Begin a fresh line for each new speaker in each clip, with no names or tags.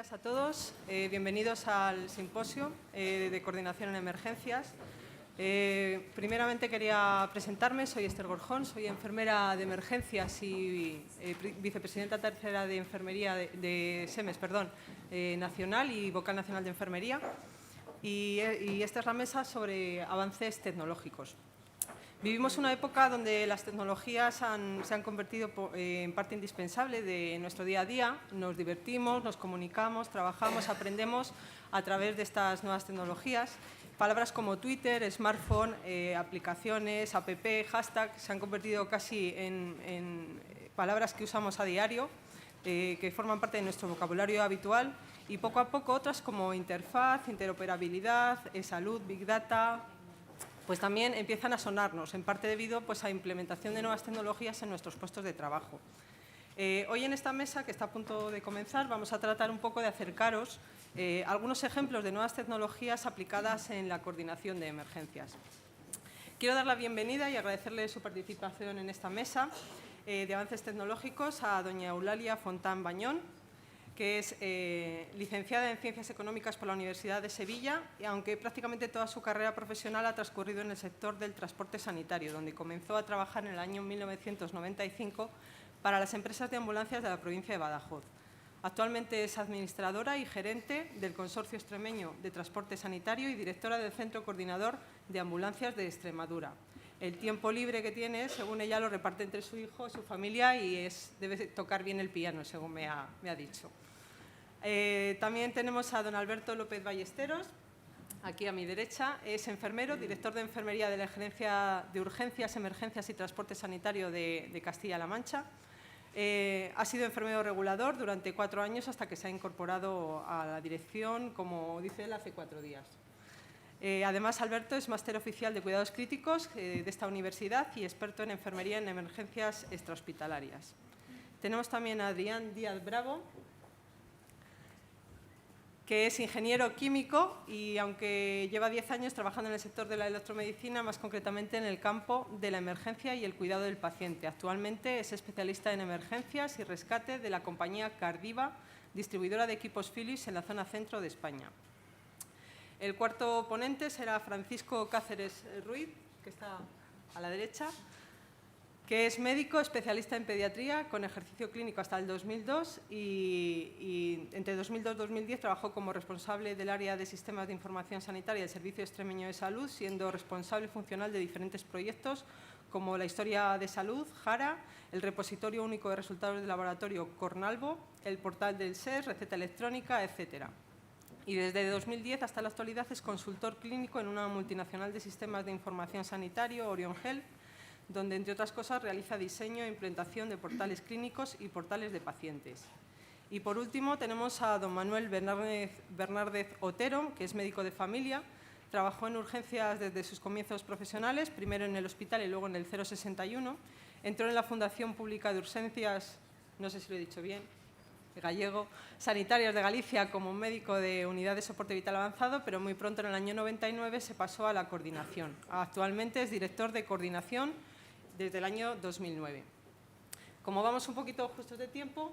días a todos. Bienvenidos al simposio de coordinación en emergencias. Primeramente quería presentarme, soy Esther Gorjón, soy enfermera de emergencias y vicepresidenta tercera de enfermería de SEMES, nacional y vocal nacional de enfermería. Y esta es la mesa sobre avances tecnológicos. Vivimos una época donde las tecnologías se han convertido en parte indispensable de nuestro día a día. Nos divertimos, nos comunicamos, trabajamos, aprendemos a través de estas nuevas tecnologías. Palabras como Twitter, smartphone, aplicaciones, app, hashtag, se han convertido casi en palabras que usamos a diario, que forman parte de nuestro vocabulario habitual. Y poco a poco otras como interfaz, interoperabilidad, salud, big data, pues también empiezan a sonarnos, en parte debido pues, a implementación de nuevas tecnologías en nuestros puestos de trabajo. Hoy en esta mesa, que está a punto de comenzar, vamos a tratar un poco de acercaros algunos ejemplos de nuevas tecnologías aplicadas en la coordinación de emergencias. Quiero dar la bienvenida y agradecerle su participación en esta mesa de avances tecnológicos a doña Eulalia Fontán Bañón, que es licenciada en Ciencias Económicas por la Universidad de Sevilla, y aunque prácticamente toda su carrera profesional ha transcurrido en el sector del transporte sanitario, donde comenzó a trabajar en el año 1995 para las empresas de ambulancias de la provincia de Badajoz. Actualmente es administradora y gerente del Consorcio Extremeño de Transporte Sanitario y directora del Centro Coordinador de Ambulancias de Extremadura. El tiempo libre que tiene, según ella, lo reparte entre su hijo, su familia y debe tocar bien el piano, según me ha dicho. También tenemos a don Alberto López Ballesteros, aquí a mi derecha. Es enfermero, director de enfermería de la Gerencia de Urgencias, Emergencias y Transporte Sanitario de Castilla-La Mancha. Ha sido enfermero regulador durante 4 años hasta que se ha incorporado a la dirección, como dice él, hace 4 días. Además, Alberto es máster oficial de cuidados críticos de esta universidad y experto en enfermería en emergencias extrahospitalarias. Tenemos también a Adrián Díaz Bravo, que es ingeniero químico y aunque lleva 10 años trabajando en el sector de la electromedicina, más concretamente en el campo de la emergencia y el cuidado del paciente. Actualmente es especialista en emergencias y rescate de la compañía Cardiva, distribuidora de equipos Philips en la zona centro de España. El cuarto ponente será Francisco Cáceres Ruiz, que está a la derecha, que es médico especialista en pediatría con ejercicio clínico hasta el 2002 y entre 2002 y 2010 trabajó como responsable del área de sistemas de información sanitaria del Servicio Extremeño de Salud, siendo responsable funcional de diferentes proyectos como la Historia de Salud, JARA, el Repositorio Único de Resultados del Laboratorio Cornalvo, el portal del SES, receta electrónica, etcétera. Y desde 2010 hasta la actualidad es consultor clínico en una multinacional de sistemas de información sanitario, Orion Health, donde, entre otras cosas, realiza diseño e implementación de portales clínicos y portales de pacientes. Y, por último, tenemos a don Manuel Bernárdez Otero, que es médico de familia. Trabajó en urgencias desde sus comienzos profesionales, primero en el hospital y luego en el 061. Entró en la Fundación Pública de Urgencias, no sé si lo he dicho bien, gallego, Sanitarias de Galicia como médico de unidad de soporte vital avanzado, pero muy pronto, en el año 99, se pasó a la coordinación. Actualmente es director de coordinación desde el año 2009. Como vamos un poquito justos de tiempo,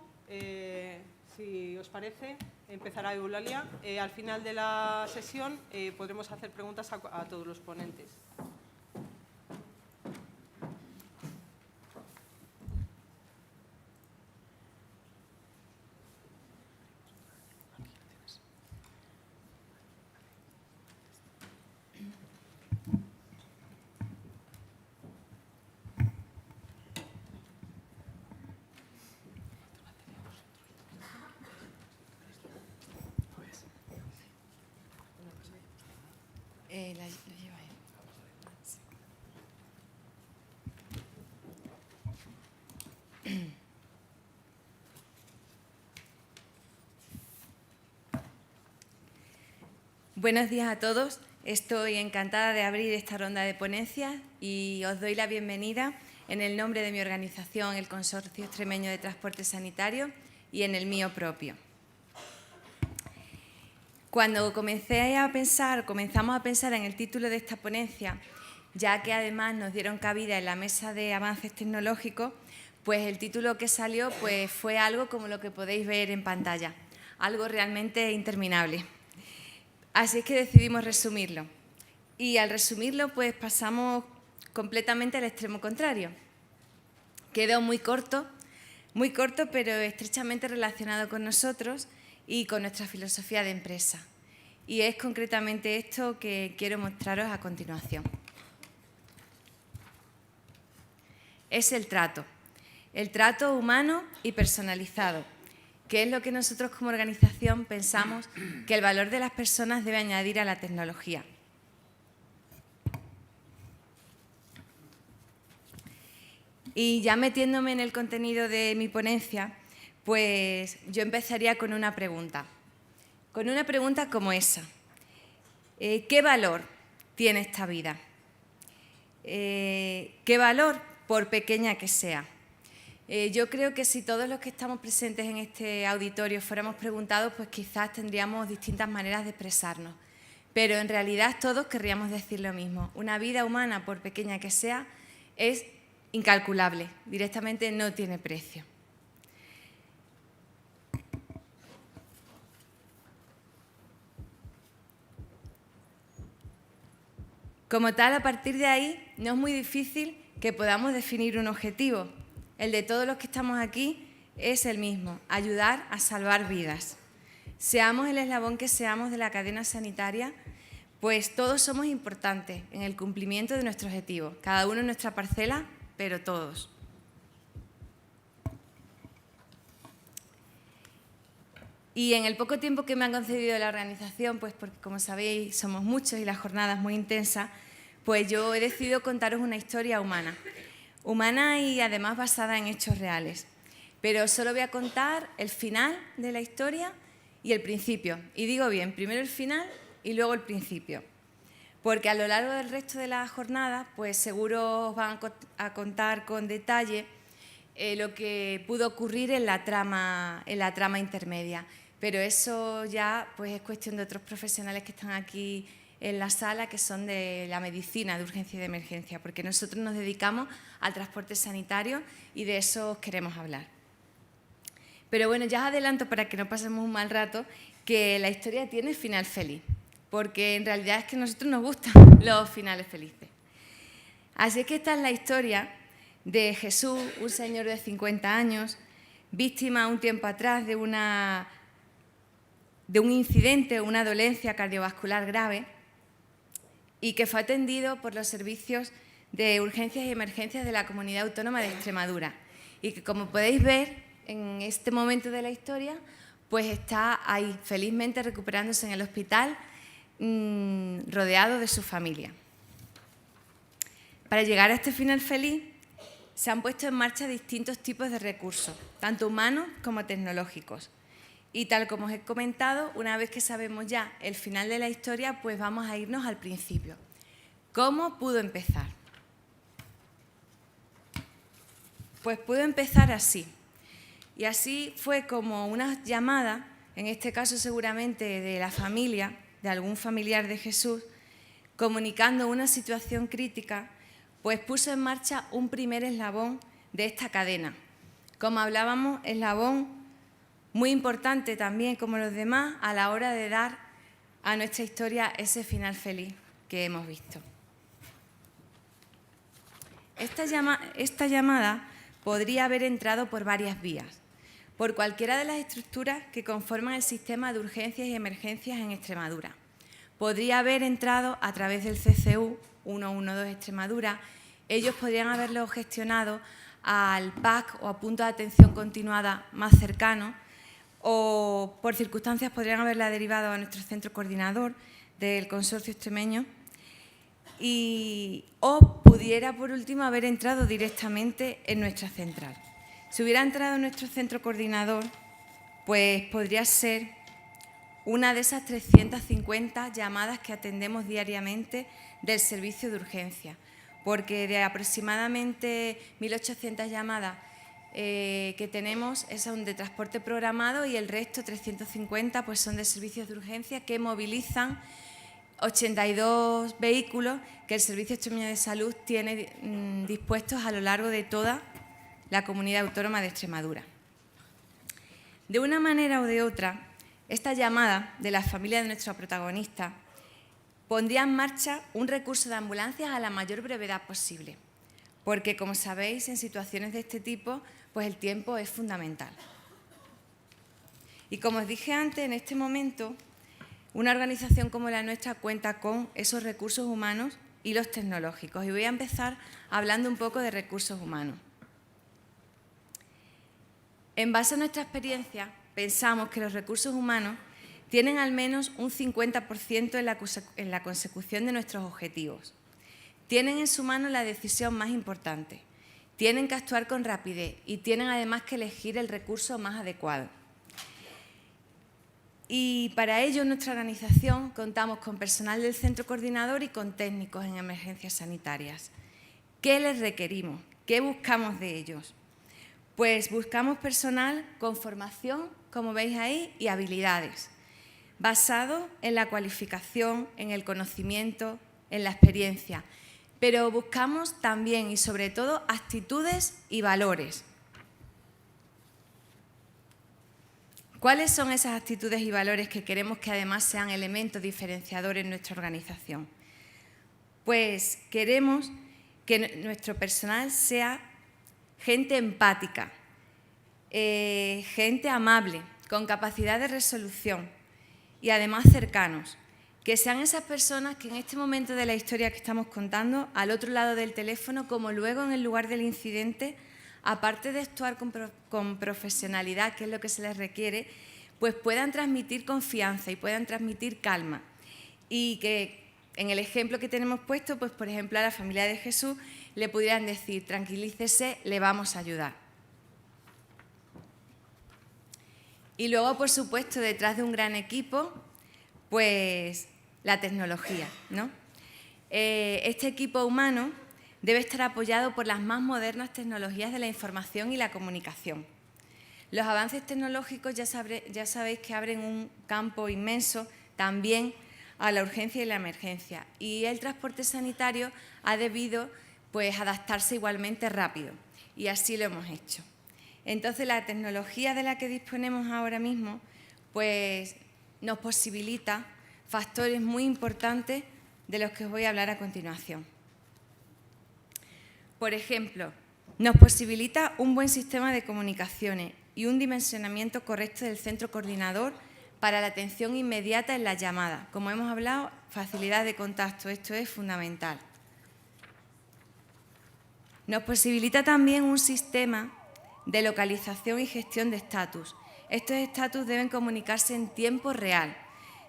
si os parece, empezará Eulalia. Al final de la sesión podremos hacer preguntas a todos los ponentes.
Lo lleva él. Sí. Buenos días a todos. Estoy encantada de abrir esta ronda de ponencias y os doy la bienvenida en el nombre de mi organización, el Consorcio Extremeño de Transporte Sanitario, y en el mío propio. Cuando comenzamos a pensar en el título de esta ponencia, ya que además nos dieron cabida en la mesa de avances tecnológicos, pues el título que salió pues fue algo como lo que podéis ver en pantalla: algo realmente interminable. Así es que decidimos resumirlo. Y al resumirlo, pues pasamos completamente al extremo contrario. Quedó muy corto, pero estrechamente relacionado con nosotros y con nuestra filosofía de empresa. Y es concretamente esto que quiero mostraros a continuación. Es el trato humano y personalizado, que es lo que nosotros como organización pensamos que el valor de las personas debe añadir a la tecnología. Y ya metiéndome en el contenido de mi ponencia, pues yo empezaría con una pregunta como esa. ¿Qué valor tiene esta vida? ¿Qué valor, por pequeña que sea? Yo creo que si todos los que estamos presentes en este auditorio fuéramos preguntados, pues quizás tendríamos distintas maneras de expresarnos. Pero en realidad todos querríamos decir lo mismo. Una vida humana, por pequeña que sea, es incalculable, directamente no tiene precio. Como tal, a partir de ahí, no es muy difícil que podamos definir un objetivo. El de todos los que estamos aquí es el mismo: ayudar a salvar vidas. Seamos el eslabón que seamos de la cadena sanitaria, pues todos somos importantes en el cumplimiento de nuestro objetivo, cada uno en nuestra parcela, pero todos. Y en el poco tiempo que me han concedido la organización, pues porque como sabéis somos muchos y la jornada es muy intensa, pues yo he decidido contaros una historia humana y además basada en hechos reales. Pero solo voy a contar el final de la historia y el principio. Y digo bien, primero el final y luego el principio. Porque a lo largo del resto de la jornada, pues seguro os van a contar con detalle lo que pudo ocurrir en la trama intermedia. Pero eso ya pues es cuestión de otros profesionales que están aquí en la sala, que son de la medicina de urgencia y de emergencia, porque nosotros nos dedicamos al transporte sanitario y de eso os queremos hablar. Pero bueno, ya os adelanto, para que no pasemos un mal rato, que la historia tiene final feliz, porque en realidad es que a nosotros nos gustan los finales felices. Así es que esta es la historia de Jesús, un señor de 50 años, víctima un tiempo atrás de un incidente, una dolencia cardiovascular grave, y que fue atendido por los servicios de urgencias y emergencias de la Comunidad Autónoma de Extremadura. Y que, como podéis ver en este momento de la historia, pues está ahí, felizmente recuperándose en el hospital, rodeado de su familia. Para llegar a este final feliz, se han puesto en marcha distintos tipos de recursos, tanto humanos como tecnológicos. Y tal como os he comentado, una vez que sabemos ya el final de la historia, pues vamos a irnos al principio. ¿Cómo pudo empezar? Pues pudo empezar así. Y así fue como una llamada, en este caso seguramente de la familia, de algún familiar de Jesús, comunicando una situación crítica, pues puso en marcha un primer eslabón de esta cadena. Como hablábamos, eslabón muy importante también, como los demás, a la hora de dar a nuestra historia ese final feliz que hemos visto. Esta llamada podría haber entrado por varias vías, por cualquiera de las estructuras que conforman el sistema de urgencias y emergencias en Extremadura. Podría haber entrado a través del CCU 112 Extremadura. Ellos podrían haberlo gestionado al PAC o a punto de atención continuada más cercano, o por circunstancias podrían haberla derivado a nuestro centro coordinador del consorcio extremeño, o pudiera, por último, haber entrado directamente en nuestra central. Si hubiera entrado en nuestro centro coordinador, pues podría ser una de esas 350 llamadas que atendemos diariamente del servicio de urgencia, porque de aproximadamente 1.800 llamadas que tenemos son de transporte programado y el resto, 350, pues son de servicios de urgencia que movilizan 82 vehículos que el Servicio Extremeño de Salud tiene dispuestos a lo largo de toda la Comunidad Autónoma de Extremadura. De una manera o de otra, esta llamada de la familia de nuestro protagonista pondría en marcha un recurso de ambulancias a la mayor brevedad posible, porque, como sabéis, en situaciones de este tipo, pues el tiempo es fundamental. Y como os dije antes, en este momento, una organización como la nuestra cuenta con esos recursos humanos y los tecnológicos. Y voy a empezar hablando un poco de recursos humanos. En base a nuestra experiencia, pensamos que los recursos humanos tienen al menos un 50% en la consecución de nuestros objetivos. Tienen en su mano la decisión más importante, tienen que actuar con rapidez y tienen además que elegir el recurso más adecuado. Y para ello, en nuestra organización contamos con personal del centro coordinador y con técnicos en emergencias sanitarias. ¿Qué les requerimos? ¿Qué buscamos de ellos? Pues buscamos personal con formación, como veis ahí, y habilidades, basado en la cualificación, en el conocimiento, en la experiencia. Pero buscamos también y sobre todo actitudes y valores. ¿Cuáles son esas actitudes y valores que queremos que además sean elementos diferenciadores en nuestra organización? Pues queremos que nuestro personal sea gente empática, gente amable, con capacidad de resolución y además cercanos. Que sean esas personas que en este momento de la historia que estamos contando, al otro lado del teléfono, como luego en el lugar del incidente, aparte de actuar con profesionalidad, que es lo que se les requiere, pues puedan transmitir confianza y puedan transmitir calma. Y que en el ejemplo que tenemos puesto, pues por ejemplo a la familia de Jesús le pudieran decir: tranquilícese, le vamos a ayudar. Y luego, por supuesto, detrás de un gran equipo, pues la tecnología, ¿no? Este equipo humano debe estar apoyado por las más modernas tecnologías de la información y la comunicación. Los avances tecnológicos ya sabéis que abren un campo inmenso también a la urgencia y la emergencia, y el transporte sanitario ha debido pues adaptarse igualmente rápido, y así lo hemos hecho. Entonces, la tecnología de la que disponemos ahora mismo pues nos posibilita factores muy importantes de los que os voy a hablar a continuación. Por ejemplo, nos posibilita un buen sistema de comunicaciones y un dimensionamiento correcto del centro coordinador para la atención inmediata en las llamadas. Como hemos hablado, facilidad de contacto, esto es fundamental. Nos posibilita también un sistema de localización y gestión de estatus. Estos estatus deben comunicarse en tiempo real,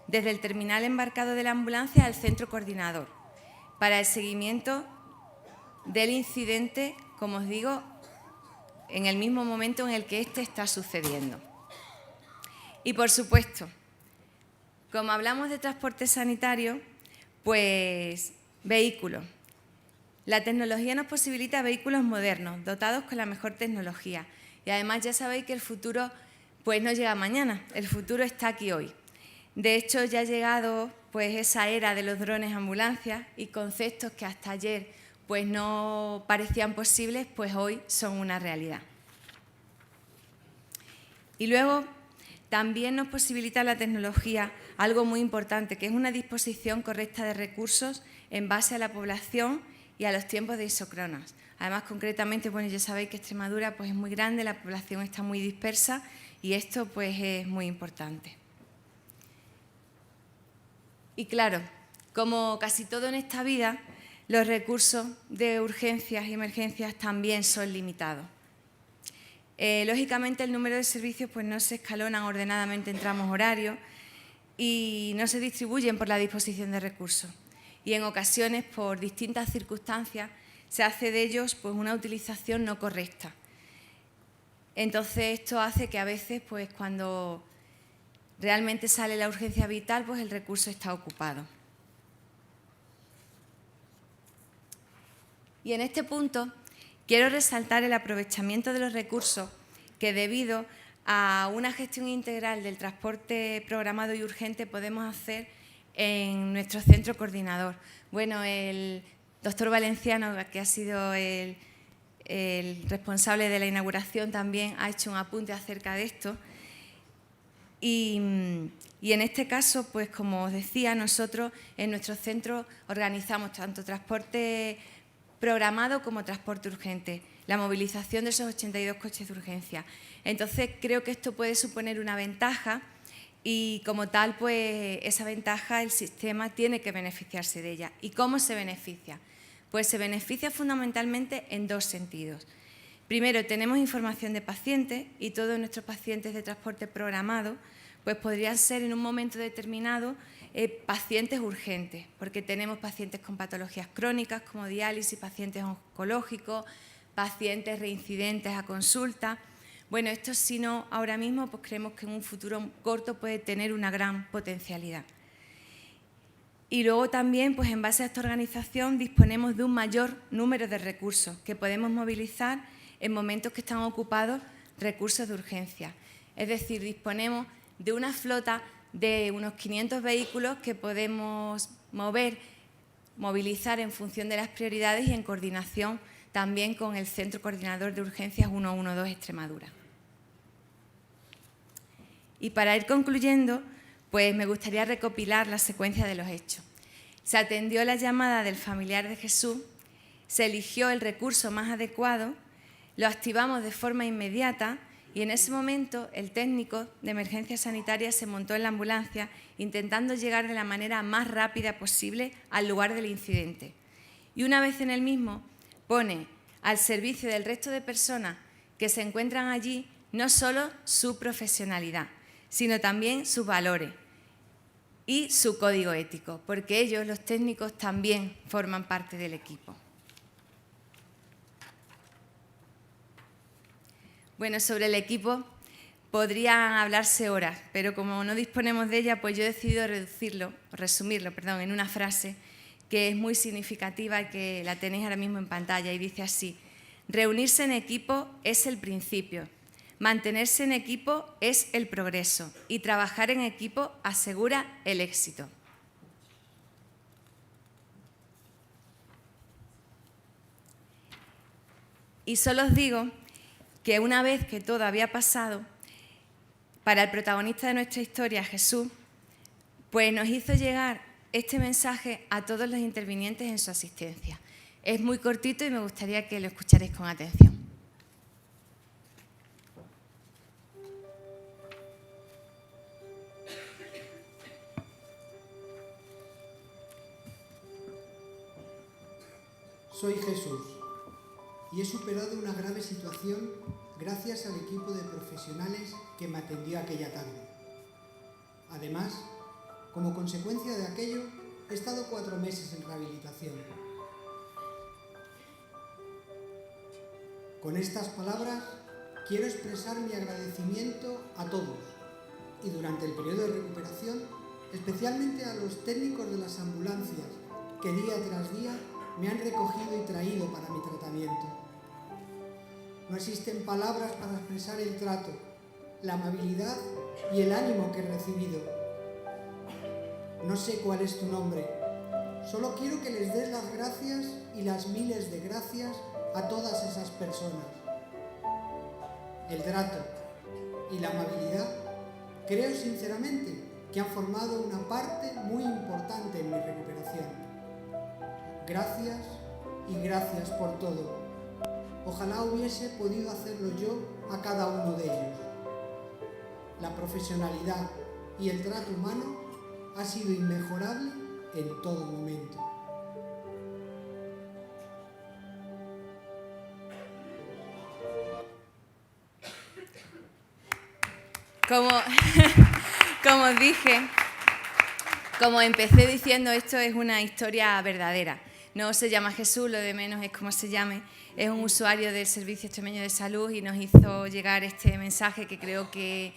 desde el terminal embarcado de la ambulancia al centro coordinador, para el seguimiento del incidente, como os digo, en el mismo momento en el que éste está sucediendo. Y por supuesto, como hablamos de transporte sanitario, pues vehículos. La tecnología nos posibilita vehículos modernos, dotados con la mejor tecnología. Y además ya sabéis que el futuro pues no llega mañana, el futuro está aquí hoy. De hecho, ya ha llegado pues esa era de los drones ambulancias, y conceptos que hasta ayer pues no parecían posibles, pues hoy son una realidad. Y luego también nos posibilita la tecnología algo muy importante, que es una disposición correcta de recursos en base a la población y a los tiempos de isócronas. Además, concretamente, bueno, ya sabéis que Extremadura pues, es muy grande, la población está muy dispersa, y esto pues, es muy importante. Y claro, como casi todo en esta vida, los recursos de urgencias y emergencias también son limitados. Lógicamente, el número de servicios pues, no se escalonan ordenadamente en tramos horarios y no se distribuyen por la disposición de recursos. Y en ocasiones, por distintas circunstancias, se hace de ellos pues, una utilización no correcta. Entonces, esto hace que a veces, pues, cuando realmente sale la urgencia vital, pues el recurso está ocupado. Y en este punto quiero resaltar el aprovechamiento de los recursos que, debido a una gestión integral del transporte programado y urgente, podemos hacer en nuestro centro coordinador. Bueno, el doctor Valenciano, que ha sido el responsable de la inauguración, también ha hecho un apunte acerca de esto. Y en este caso, pues como os decía, nosotros en nuestro centro organizamos tanto transporte programado como transporte urgente, la movilización de esos 82 coches de urgencia. Entonces, creo que esto puede suponer una ventaja y, como tal, pues esa ventaja el sistema tiene que beneficiarse de ella. ¿Y cómo se beneficia? Pues se beneficia fundamentalmente en dos sentidos. Primero, tenemos información de pacientes y todos nuestros pacientes de transporte programado pues podrían ser en un momento determinado pacientes urgentes, porque tenemos pacientes con patologías crónicas como diálisis, pacientes oncológicos, pacientes reincidentes a consulta. Bueno, esto si no ahora mismo, pues creemos que en un futuro corto puede tener una gran potencialidad. Y luego también, pues en base a esta organización, disponemos de un mayor número de recursos que podemos movilizar en momentos que están ocupados recursos de urgencia. Es decir, disponemos de una flota de unos 500 vehículos que podemos movilizar en función de las prioridades y en coordinación también con el Centro Coordinador de Urgencias 112 Extremadura. Y para ir concluyendo, pues me gustaría recopilar la secuencia de los hechos. Se atendió la llamada del familiar de Jesús, se eligió el recurso más adecuado, lo activamos de forma inmediata y en ese momento el técnico de emergencia sanitaria se montó en la ambulancia intentando llegar de la manera más rápida posible al lugar del incidente. Y una vez en el mismo, pone al servicio del resto de personas que se encuentran allí no solo su profesionalidad, sino también sus valores y su código ético, porque ellos, los técnicos, también forman parte del equipo. Bueno, sobre el equipo podrían hablarse horas, pero como no disponemos de ella, pues yo he decidido resumirlo en una frase que es muy significativa y que la tenéis ahora mismo en pantalla y dice así: reunirse en equipo es el principio, mantenerse en equipo es el progreso y trabajar en equipo asegura el éxito. Y solo os digo que una vez que todo había pasado, para el protagonista de nuestra historia, Jesús, pues nos hizo llegar este mensaje a todos los intervinientes en su asistencia. Es muy cortito y me gustaría que lo escucharéis con atención.
Soy Jesús y he superado una grave situación gracias al equipo de profesionales que me atendió aquella tarde. Además, como consecuencia de aquello, he estado 4 meses en rehabilitación. Con estas palabras quiero expresar mi agradecimiento a todos y durante el periodo de recuperación, especialmente a los técnicos de las ambulancias que día tras día me han recogido y traído para mi tratamiento. No existen palabras para expresar el trato, la amabilidad y el ánimo que he recibido. No sé cuál es tu nombre, solo quiero que les des las gracias y las miles de gracias a todas esas personas. El trato y la amabilidad creo sinceramente que han formado una parte muy importante en mi recuperación. Gracias y gracias por todo. Ojalá hubiese podido hacerlo yo a cada uno de ellos. La profesionalidad y el trato humano ha sido inmejorable en todo momento.
Como os dije, como empecé diciendo, esto es una historia verdadera. No se llama Jesús, lo de menos es como se llame. Es un usuario del Servicio Extremeño de Salud y nos hizo llegar este mensaje que creo que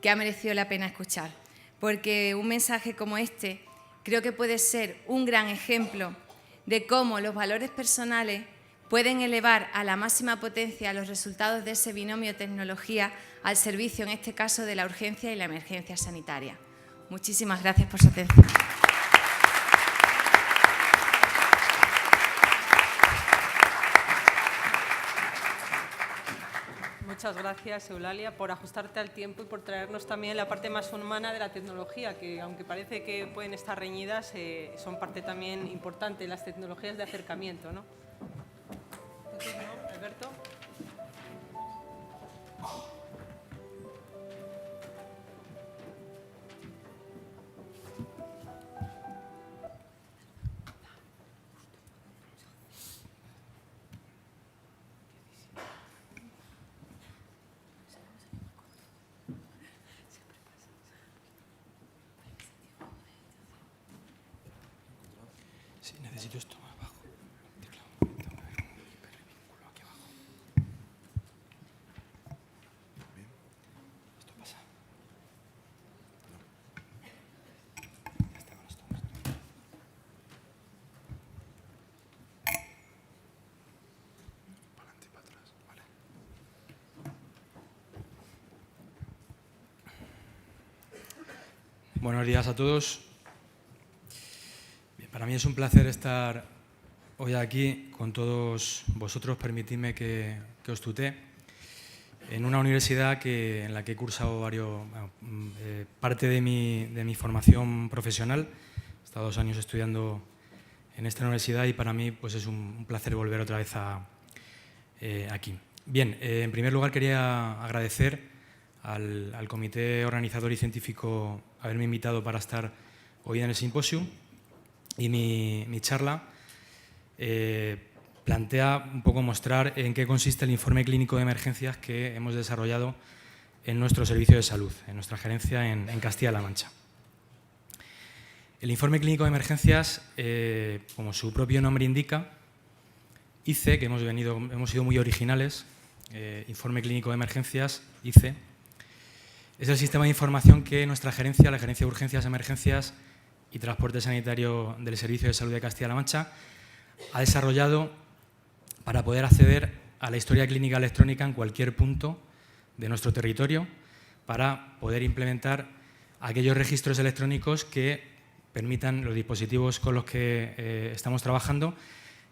ha merecido la pena escuchar. Porque un mensaje como este creo que puede ser un gran ejemplo de cómo los valores personales pueden elevar a la máxima potencia los resultados de ese binomio tecnología al servicio, en este caso, de la urgencia y la emergencia sanitaria. Muchísimas gracias por su atención.
Muchas muchas gracias, Eulalia, por ajustarte al tiempo y por traernos también la parte más humana de la tecnología, que aunque parece que pueden estar reñidas, son parte también importante de las tecnologías de acercamiento, ¿no? Entonces, ¿no, Alberto?
Sí, necesito esto más abajo. Hipervínculo aquí abajo. Bien. Esto pasa. No. Ya está con esto. Para adelante y para atrás. Vale. Buenos días a todos. Para mí es un placer estar hoy aquí con todos vosotros. Permitidme que os tutee en una universidad en la que he cursado parte de mi formación profesional. He estado 2 años estudiando en esta universidad y para mí pues, es un placer volver otra vez aquí. Bien, en primer lugar quería agradecer al comité organizador y científico haberme invitado para estar hoy en el simposio. Y mi charla plantea un poco mostrar en qué consiste el informe clínico de emergencias que hemos desarrollado en nuestro servicio de salud, en nuestra gerencia en Castilla-La Mancha. El informe clínico de emergencias, como su propio nombre indica, ICE, que hemos sido muy originales, informe clínico de emergencias, ICE, es el sistema de información que nuestra gerencia, la Gerencia de Urgencias, Emergencias y Transporte Sanitario del Servicio de Salud de Castilla-La Mancha, ha desarrollado para poder acceder a la historia clínica electrónica en cualquier punto de nuestro territorio, para poder implementar aquellos registros electrónicos que permitan, los dispositivos con los que estamos trabajando,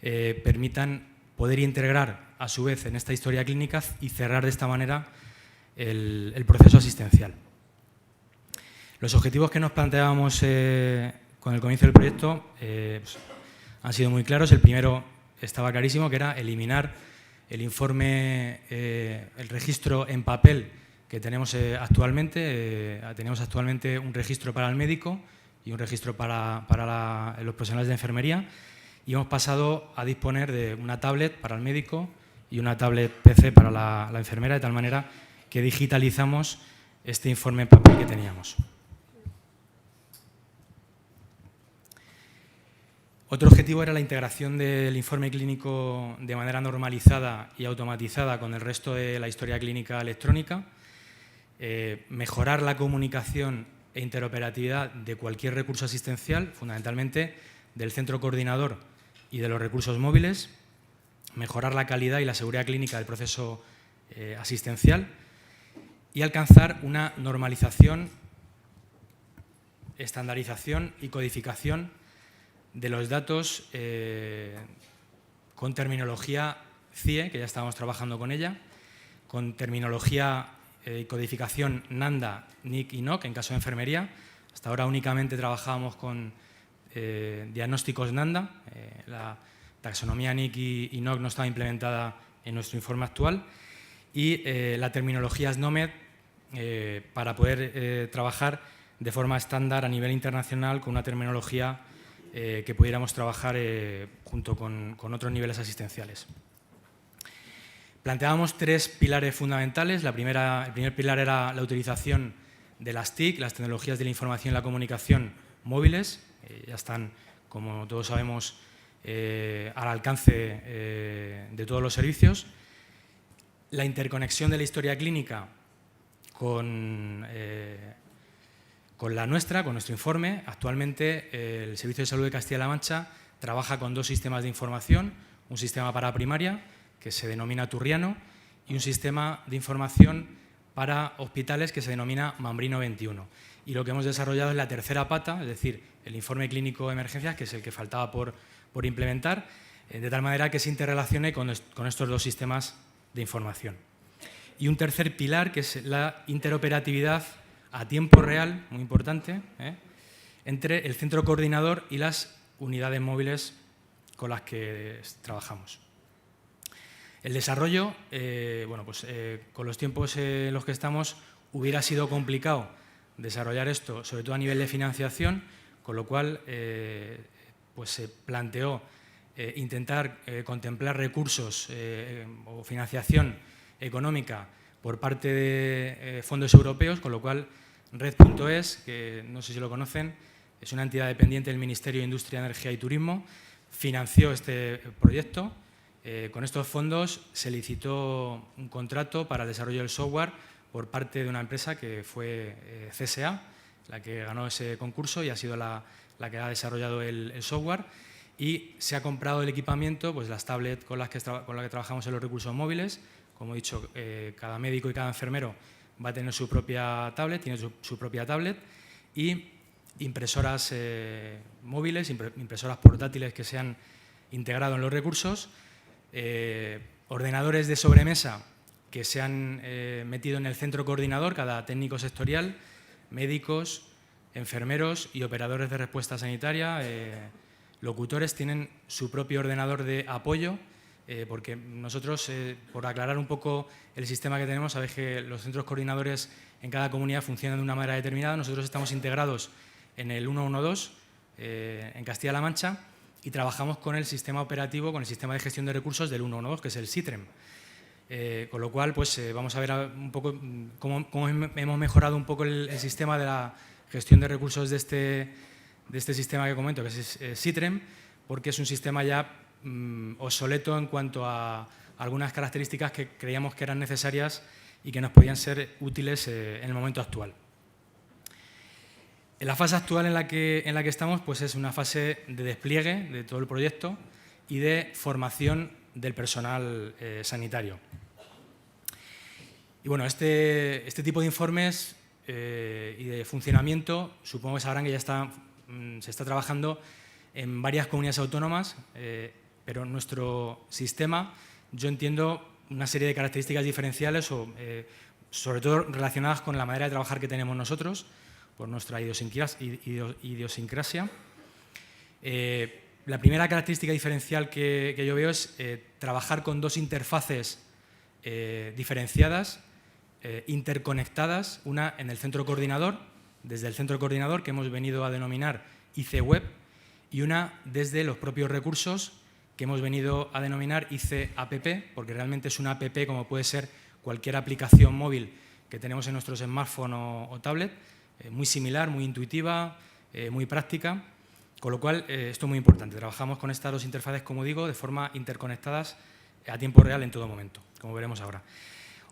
permitan poder integrar a su vez en esta historia clínica y cerrar de esta manera el proceso asistencial. Los objetivos que nos planteábamos con el comienzo del proyecto pues, han sido muy claros. El primero estaba clarísimo, que era eliminar el informe, el registro en papel que tenemos actualmente. Tenemos actualmente un registro para el médico y un registro para los profesionales de enfermería, y hemos pasado a disponer de una tablet para el médico y una tablet PC para la enfermera, de tal manera que digitalizamos este informe en papel que teníamos. Otro objetivo era la integración del informe clínico de manera normalizada y automatizada con el resto de la historia clínica electrónica, mejorar la comunicación e interoperatividad de cualquier recurso asistencial, fundamentalmente del centro coordinador y de los recursos móviles, mejorar la calidad y la seguridad clínica del proceso asistencial y alcanzar una normalización, estandarización y codificación de los datos con terminología CIE, que ya estábamos trabajando con ella, con terminología y codificación NANDA, NIC y NOC en caso de enfermería. Hasta ahora únicamente trabajábamos con diagnósticos NANDA. La taxonomía NIC y NOC no estaba implementada en nuestro informe actual. Y la terminología SNOMED para poder trabajar de forma estándar a nivel internacional con una terminología que pudiéramos trabajar junto con otros niveles asistenciales. Planteábamos 3 pilares fundamentales. El primer pilar era la utilización de las TIC, las tecnologías de la información y la comunicación móviles. Ya están, como todos sabemos, al alcance de todos los servicios. La interconexión de la historia clínica con la nuestra, con nuestro informe. Actualmente el Servicio de Salud de Castilla-La Mancha trabaja con 2 sistemas de información, un sistema para primaria, que se denomina Turriano, y un sistema de información para hospitales que se denomina Mambrino 21. Y lo que hemos desarrollado es la tercera pata, es decir, el informe clínico de emergencias, que es el que faltaba por implementar, de tal manera que se interrelacione con estos 2 sistemas de información. y un tercer pilar, que es la interoperatividad a tiempo real, muy importante, entre el centro coordinador y las unidades móviles con las que trabajamos. El desarrollo, con los tiempos en los que estamos, hubiera sido complicado desarrollar esto, sobre todo a nivel de financiación, con lo cual se planteó intentar contemplar recursos o financiación económica por parte de fondos europeos, con lo cual Red.es, que no sé si lo conocen, es una entidad dependiente del Ministerio de Industria, Energía y Turismo, financió este proyecto. Con estos fondos se licitó un contrato para el desarrollo del software por parte de una empresa que fue CSA, la que ganó ese concurso y ha sido la que ha desarrollado el software, y se ha comprado el equipamiento, pues las tablets con las que trabajamos en los recursos móviles. Como he dicho, cada médico y cada enfermero va a tener su propia tablet, tiene su propia tablet, y impresoras móviles, impresoras portátiles que se han integrado en los recursos, ordenadores de sobremesa que se han metido en el centro coordinador, cada técnico sectorial, médicos, enfermeros y operadores de respuesta sanitaria, locutores, tienen su propio ordenador de apoyo, porque nosotros, por aclarar un poco el sistema que tenemos, sabéis que los centros coordinadores en cada comunidad funcionan de una manera determinada. Nosotros estamos integrados en el 112 en Castilla-La Mancha y trabajamos con el sistema operativo, con el sistema de gestión de recursos del 112, que es el SITREM. Con lo cual, vamos a ver un poco cómo hemos mejorado un poco el sistema de la gestión de recursos de este sistema que comento, que es SITREM, porque es un sistema ya obsoleto en cuanto a algunas características que creíamos que eran necesarias y que nos podían ser útiles en el momento actual. En la fase actual en la que estamos, pues es una fase de despliegue de todo el proyecto y de formación del personal sanitario. Y bueno, este tipo de informes y de funcionamiento, supongo que sabrán que ya se está trabajando en varias comunidades autónomas, pero en nuestro sistema yo entiendo una serie de características diferenciales, sobre todo relacionadas con la manera de trabajar que tenemos nosotros, por nuestra idiosincrasia. La primera característica diferencial que yo veo es trabajar con dos interfaces diferenciadas, interconectadas, una en el centro coordinador, desde el centro coordinador, que hemos venido a denominar IC Web, y una desde los propios recursos, que hemos venido a denominar IC App, porque realmente es una app como puede ser cualquier aplicación móvil que tenemos en nuestros smartphones o tablet, muy similar, muy intuitiva, muy práctica, con lo cual esto es muy importante. Trabajamos con estas dos interfaces, como digo, de forma interconectadas a tiempo real en todo momento, como veremos ahora.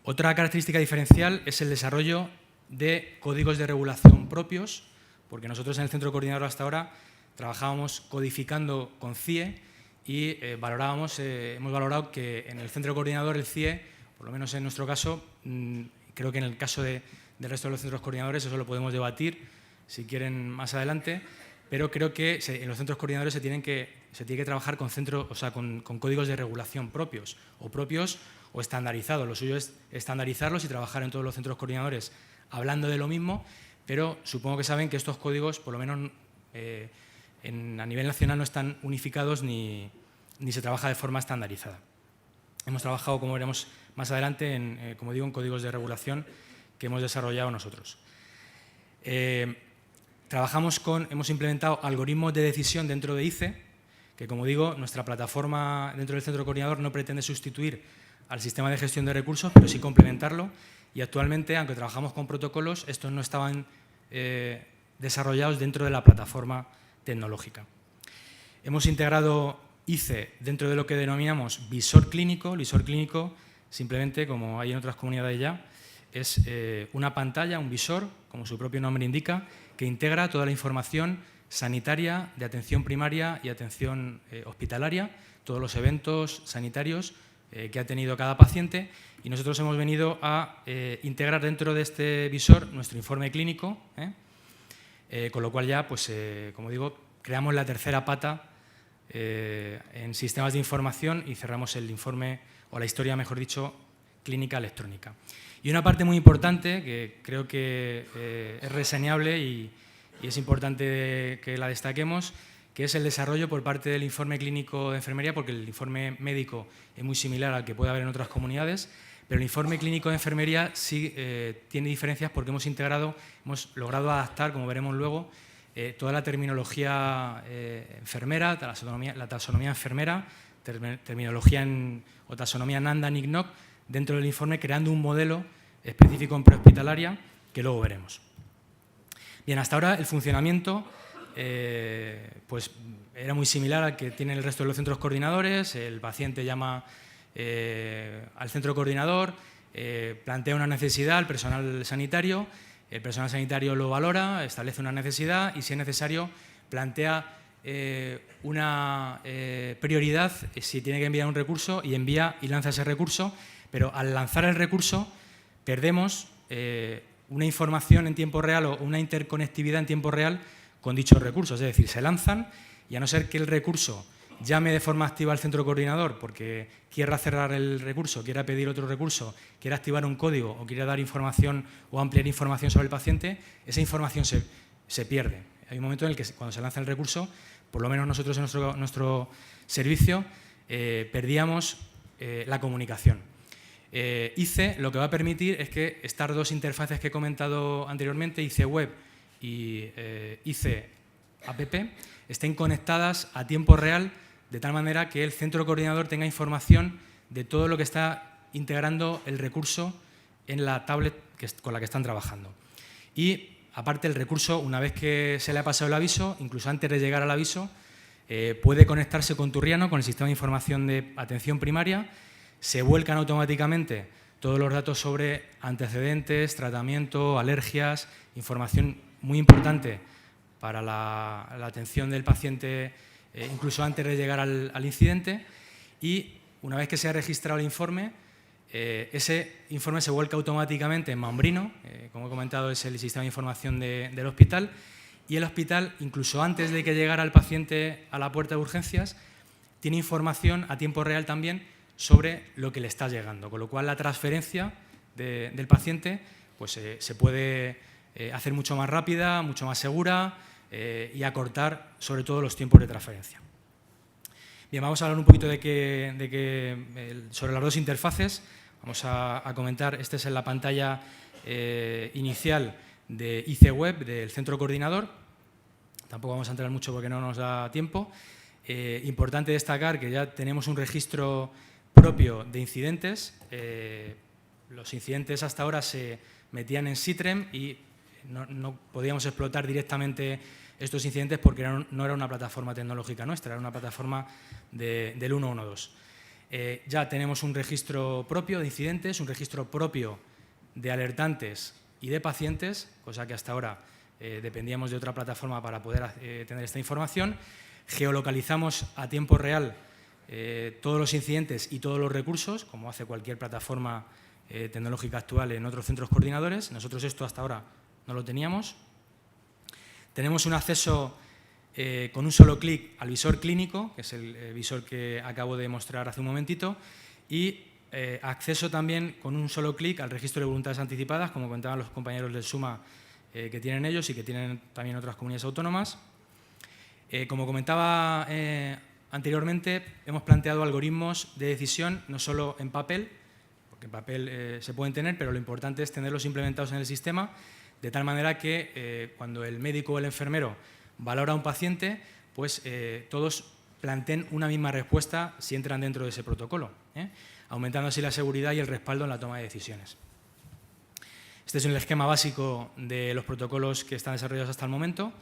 Otra característica diferencial es el desarrollo de códigos de regulación propios, porque nosotros en el centro coordinador hasta ahora trabajábamos codificando con CIE y hemos valorado que en el centro coordinador el CIE, por lo menos en nuestro caso, creo que en el caso del resto de los centros coordinadores eso lo podemos debatir si quieren más adelante, pero creo que en los centros coordinadores se tiene que trabajar con códigos de regulación propios o estandarizados. Lo suyo es estandarizarlos y trabajar en todos los centros coordinadores hablando de lo mismo, pero supongo que saben que estos códigos, por lo menos a nivel nacional, no están unificados ni se trabaja de forma estandarizada. Hemos trabajado, como veremos más adelante, en códigos de regulación que hemos desarrollado nosotros. Hemos implementado algoritmos de decisión dentro de ICE, que, como digo, nuestra plataforma dentro del centro coordinador no pretende sustituir al sistema de gestión de recursos, pero sí complementarlo. Y actualmente, aunque trabajamos con protocolos, estos no estaban desarrollados dentro de la plataforma tecnológica. Hemos integrado ICE dentro de lo que denominamos visor clínico. El visor clínico, simplemente, como hay en otras comunidades ya, es una pantalla, un visor, como su propio nombre indica, que integra toda la información sanitaria de atención primaria y atención hospitalaria, todos los eventos sanitarios que ha tenido cada paciente, y nosotros hemos venido a integrar dentro de este visor nuestro informe clínico, con lo cual ya, pues, como digo, creamos la tercera pata en sistemas de información y cerramos el informe, o la historia, mejor dicho, clínica electrónica. Y una parte muy importante, que creo que es reseñable y es importante que la destaquemos, que es el desarrollo por parte del informe clínico de enfermería, porque el informe médico es muy similar al que puede haber en otras comunidades, pero el informe clínico de enfermería sí tiene diferencias porque hemos logrado adaptar, como veremos luego, toda la terminología enfermera, la taxonomía enfermera, terminología o taxonomía NANDA-NICNOC dentro del informe, creando un modelo específico en prehospitalaria que luego veremos. Bien, hasta ahora el funcionamiento pues era muy similar al que tienen el resto de los centros coordinadores. El paciente llama al centro coordinador, plantea una necesidad al personal sanitario, el personal sanitario lo valora, establece una necesidad y, si es necesario, plantea una prioridad si tiene que enviar un recurso y envía y lanza ese recurso, pero al lanzar el recurso perdemos una información en tiempo real o una interconectividad en tiempo real con dichos recursos. Es decir, se lanzan y, a no ser que el recurso llame de forma activa al centro coordinador porque quiera cerrar el recurso, quiera pedir otro recurso, quiera activar un código o quiera dar información o ampliar información sobre el paciente, esa información se pierde. Hay un momento en el que, cuando se lanza el recurso, por lo menos nosotros en nuestro servicio, perdíamos la comunicación. ICE lo que va a permitir es que estas dos interfaces que he comentado anteriormente, ICE Web y ICE App, estén conectadas a tiempo real, de tal manera que el centro coordinador tenga información de todo lo que está integrando el recurso en la tablet con la que están trabajando. Y, aparte, el recurso, una vez que se le ha pasado el aviso, incluso antes de llegar al aviso, puede conectarse con Turriano, con el sistema de información de atención primaria. Se vuelcan automáticamente todos los datos sobre antecedentes, tratamiento, alergias, información muy importante para la atención del paciente, incluso antes de llegar al incidente. Y, una vez que se ha registrado el informe, ese informe se vuelca automáticamente en Mambrino, como he comentado, es el sistema de información del hospital, y el hospital, incluso antes de que llegara el paciente a la puerta de urgencias, tiene información a tiempo real también sobre lo que le está llegando, con lo cual la transferencia del paciente pues, se puede hacer mucho más rápida, mucho más segura y acortar sobre todo los tiempos de transferencia. Bien, vamos a hablar un poquito sobre las dos interfaces. Vamos a comentar, esta es en la pantalla inicial de ICE Web, del centro coordinador. Tampoco vamos a entrar mucho porque no nos da tiempo. Importante destacar que ya tenemos un registro propio de incidentes. Los incidentes hasta ahora se metían en SITREM y no podíamos explotar directamente estos incidentes porque no era una plataforma tecnológica nuestra, era una plataforma del 112. Ya tenemos un registro propio de incidentes, un registro propio de alertantes y de pacientes, cosa que hasta ahora dependíamos de otra plataforma para poder tener esta información. Geolocalizamos a tiempo real todos los incidentes y todos los recursos, como hace cualquier plataforma tecnológica actual en otros centros coordinadores. Nosotros esto hasta ahora no lo teníamos. Tenemos un acceso con un solo clic al visor clínico, que es el visor que acabo de mostrar hace un momentito, y acceso también con un solo clic al registro de voluntades anticipadas, como comentaban los compañeros del SUMA que tienen ellos y que tienen también otras comunidades autónomas. Como comentaba anteriormente, hemos planteado algoritmos de decisión no solo en papel, porque en papel se pueden tener, pero lo importante es tenerlos implementados en el sistema, de tal manera que cuando el médico o el enfermero valora a un paciente, pues todos planteen una misma respuesta si entran dentro de ese protocolo, aumentando así la seguridad y el respaldo en la toma de decisiones. Este es el esquema básico de los protocolos que están desarrollados hasta el momento.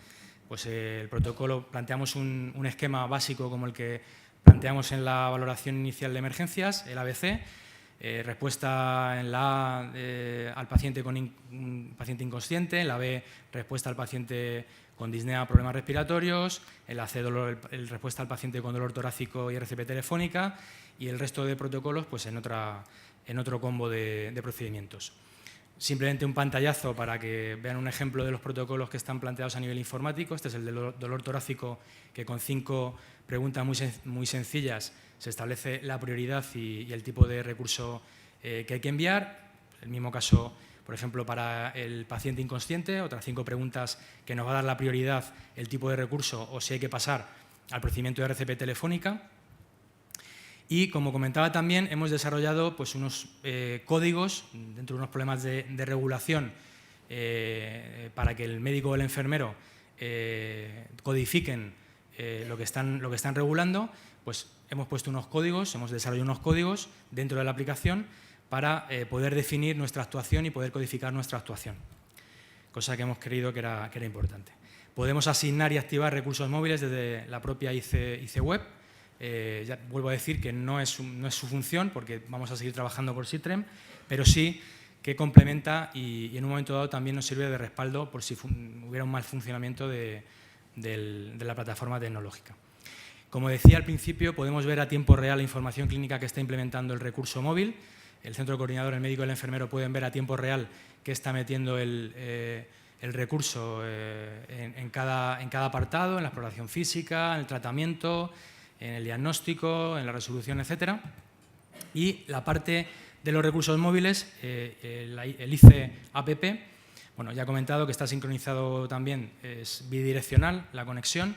Pues el protocolo, planteamos un esquema básico como el que planteamos en la valoración inicial de emergencias, el ABC, respuesta en la A al paciente con un paciente inconsciente, en la B respuesta al paciente con disnea, problemas respiratorios, en la C respuesta al paciente con dolor torácico y RCP telefónica, y el resto de protocolos pues en otro combo de procedimientos. Simplemente un pantallazo para que vean un ejemplo de los protocolos que están planteados a nivel informático. Este es el de dolor torácico, que con 5 preguntas muy sencillas se establece la prioridad y el tipo de recurso que hay que enviar. El mismo caso, por ejemplo, para el paciente inconsciente, otras 5 preguntas que nos va a dar la prioridad, el tipo de recurso o si hay que pasar al procedimiento de RCP telefónica. Y, como comentaba también, hemos desarrollado pues, unos códigos dentro de unos problemas de regulación para que el médico o el enfermero codifiquen lo que están regulando. Pues hemos puesto unos códigos, hemos desarrollado unos códigos dentro de la aplicación para poder definir nuestra actuación y poder codificar nuestra actuación, cosa que hemos creído que era importante. Podemos asignar y activar recursos móviles desde la propia IC Web. Ya vuelvo a decir que no es su función, porque vamos a seguir trabajando por Citrem, pero sí que complementa y en un momento dado también nos sirve de respaldo por si hubiera un mal funcionamiento de la plataforma tecnológica. Como decía al principio, podemos ver a tiempo real la información clínica que está implementando el recurso móvil. El centro coordinador, el médico y el enfermero pueden ver a tiempo real qué está metiendo el recurso en cada apartado, en la exploración física, en el tratamiento, en el diagnóstico, en la resolución, etcétera. Y la parte de los recursos móviles, el IC App, bueno, ya he comentado que está sincronizado también, es bidireccional la conexión.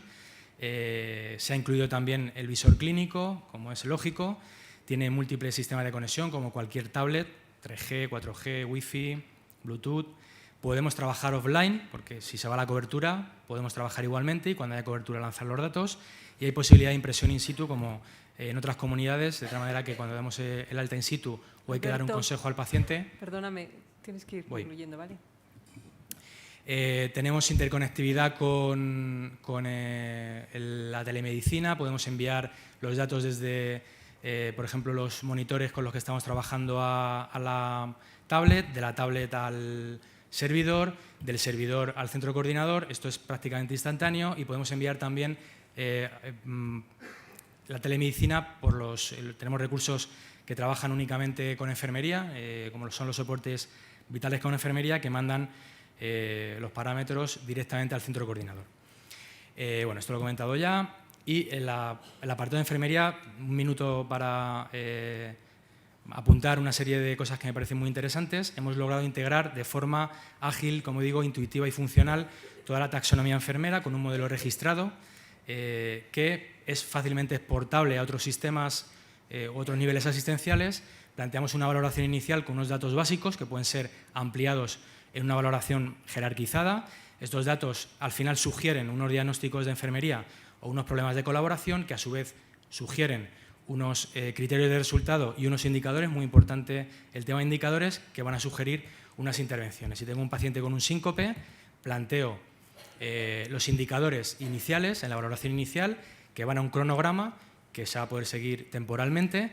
Se ha incluido también el visor clínico, como es lógico. Tiene múltiples sistemas de conexión, como cualquier tablet, 3G, 4G, Wi-Fi, Bluetooth. Podemos trabajar offline, porque si se va la cobertura, podemos trabajar igualmente y cuando haya cobertura lanzar los datos. Y hay posibilidad de impresión in situ, como en otras comunidades, de tal manera que cuando damos el alta in situ o hay que dar un consejo al paciente…
Perdóname, tienes que ir concluyendo, ¿vale?
Tenemos interconectividad con la telemedicina, podemos enviar los datos desde, por ejemplo, los monitores con los que estamos trabajando a la tablet, de la tablet al servidor, del servidor al centro coordinador. Esto es prácticamente instantáneo y podemos enviar también la telemedicina tenemos recursos que trabajan únicamente con enfermería, como son los soportes vitales con enfermería, que mandan los parámetros directamente al centro coordinador. Bueno, esto lo he comentado ya. Y el apartado de enfermería, un minuto para apuntar una serie de cosas que me parecen muy interesantes. Hemos logrado integrar de forma ágil, como digo, intuitiva y funcional toda la taxonomía enfermera con un modelo registrado que es fácilmente exportable a otros sistemas u otros niveles asistenciales. Planteamos una valoración inicial con unos datos básicos que pueden ser ampliados en una valoración jerarquizada. Estos datos al final sugieren unos diagnósticos de enfermería o unos problemas de colaboración que a su vez sugieren unos criterios de resultado y unos indicadores, muy importante el tema de indicadores, que van a sugerir unas intervenciones. Si tengo un paciente con un síncope, planteo los indicadores iniciales en la valoración inicial que van a un cronograma que se va a poder seguir temporalmente.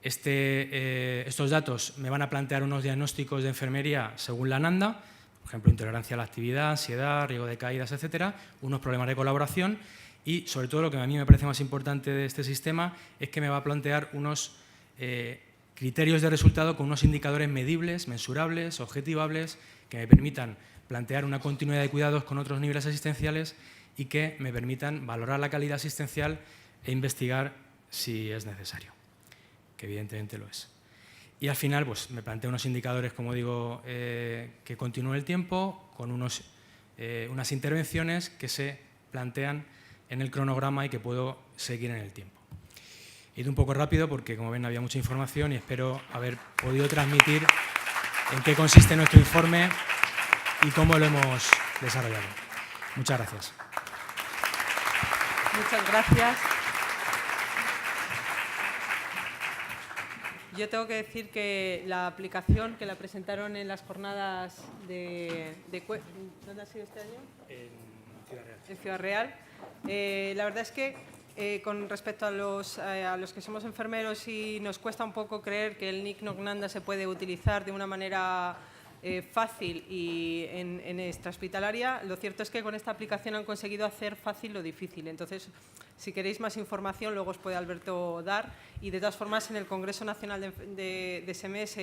Estos datos me van a plantear unos diagnósticos de enfermería según la NANDA, por ejemplo, intolerancia a la actividad, ansiedad, riesgo de caídas, etcétera, unos problemas de colaboración y, sobre todo, lo que a mí me parece más importante de este sistema es que me va a plantear unos criterios de resultado con unos indicadores medibles, mensurables, objetivables, que me permitan plantear una continuidad de cuidados con otros niveles asistenciales y que me permitan valorar la calidad asistencial e investigar si es necesario, que evidentemente lo es. Y al final pues, me planteo unos indicadores, como digo, que continúen el tiempo, con unas intervenciones que se plantean en el cronograma y que puedo seguir en el tiempo. He ido un poco rápido porque, como ven, había mucha información y espero haber podido transmitir en qué consiste nuestro informe y cómo lo hemos desarrollado. Muchas gracias.
Muchas gracias. Yo tengo que decir que la aplicación que la presentaron en las jornadas ¿dónde ha sido este año?
En Ciudad Real.
En Ciudad Real. La verdad es que con respecto a los que somos enfermeros y nos cuesta un poco creer que el NIC NOC-NANDA se puede utilizar de una manera fácil y en extrahospitalaria, lo cierto es que con esta aplicación han conseguido hacer fácil lo difícil. Entonces, si queréis más información, luego os puede Alberto dar. Y de todas formas, en el Congreso Nacional de SMS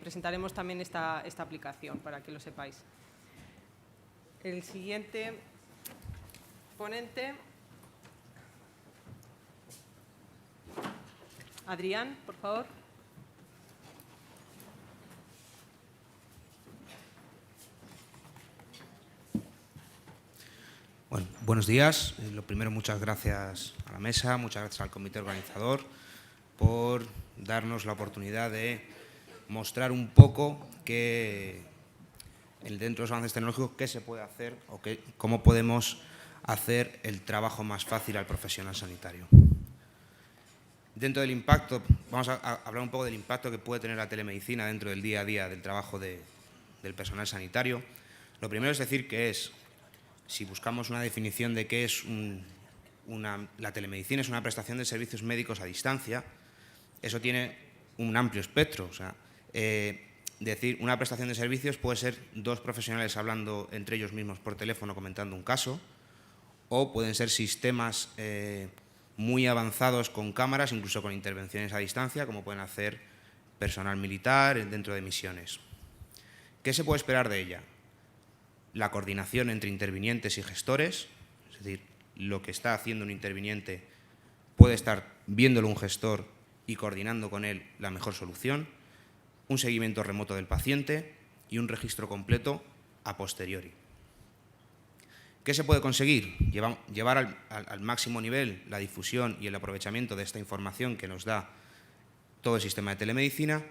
presentaremos también esta aplicación, para que lo sepáis. El siguiente ponente, Adrián, por favor.
Bueno, buenos días. Lo primero, muchas gracias a la mesa, muchas gracias al comité organizador por darnos la oportunidad de mostrar un poco dentro de los avances tecnológicos qué se puede hacer o cómo podemos hacer el trabajo más fácil al profesional sanitario. Dentro del impacto, vamos a hablar un poco del impacto que puede tener la telemedicina dentro del día a día del trabajo del personal sanitario. Lo primero es decir si buscamos una definición de qué es la telemedicina, es una prestación de servicios médicos a distancia. Eso tiene un amplio espectro. O sea, decir una prestación de servicios puede ser dos profesionales hablando entre ellos mismos por teléfono comentando un caso, o pueden ser sistemas muy avanzados con cámaras, incluso con intervenciones a distancia, como pueden hacer personal militar dentro de misiones. ¿Qué se puede esperar de ella? La coordinación entre intervinientes y gestores, es decir, lo que está haciendo un interviniente puede estar viéndolo un gestor y coordinando con él la mejor solución, un seguimiento remoto del paciente y un registro completo a posteriori. ¿Qué se puede conseguir? Llevar al máximo nivel la difusión y el aprovechamiento de esta información que nos da todo el sistema de telemedicina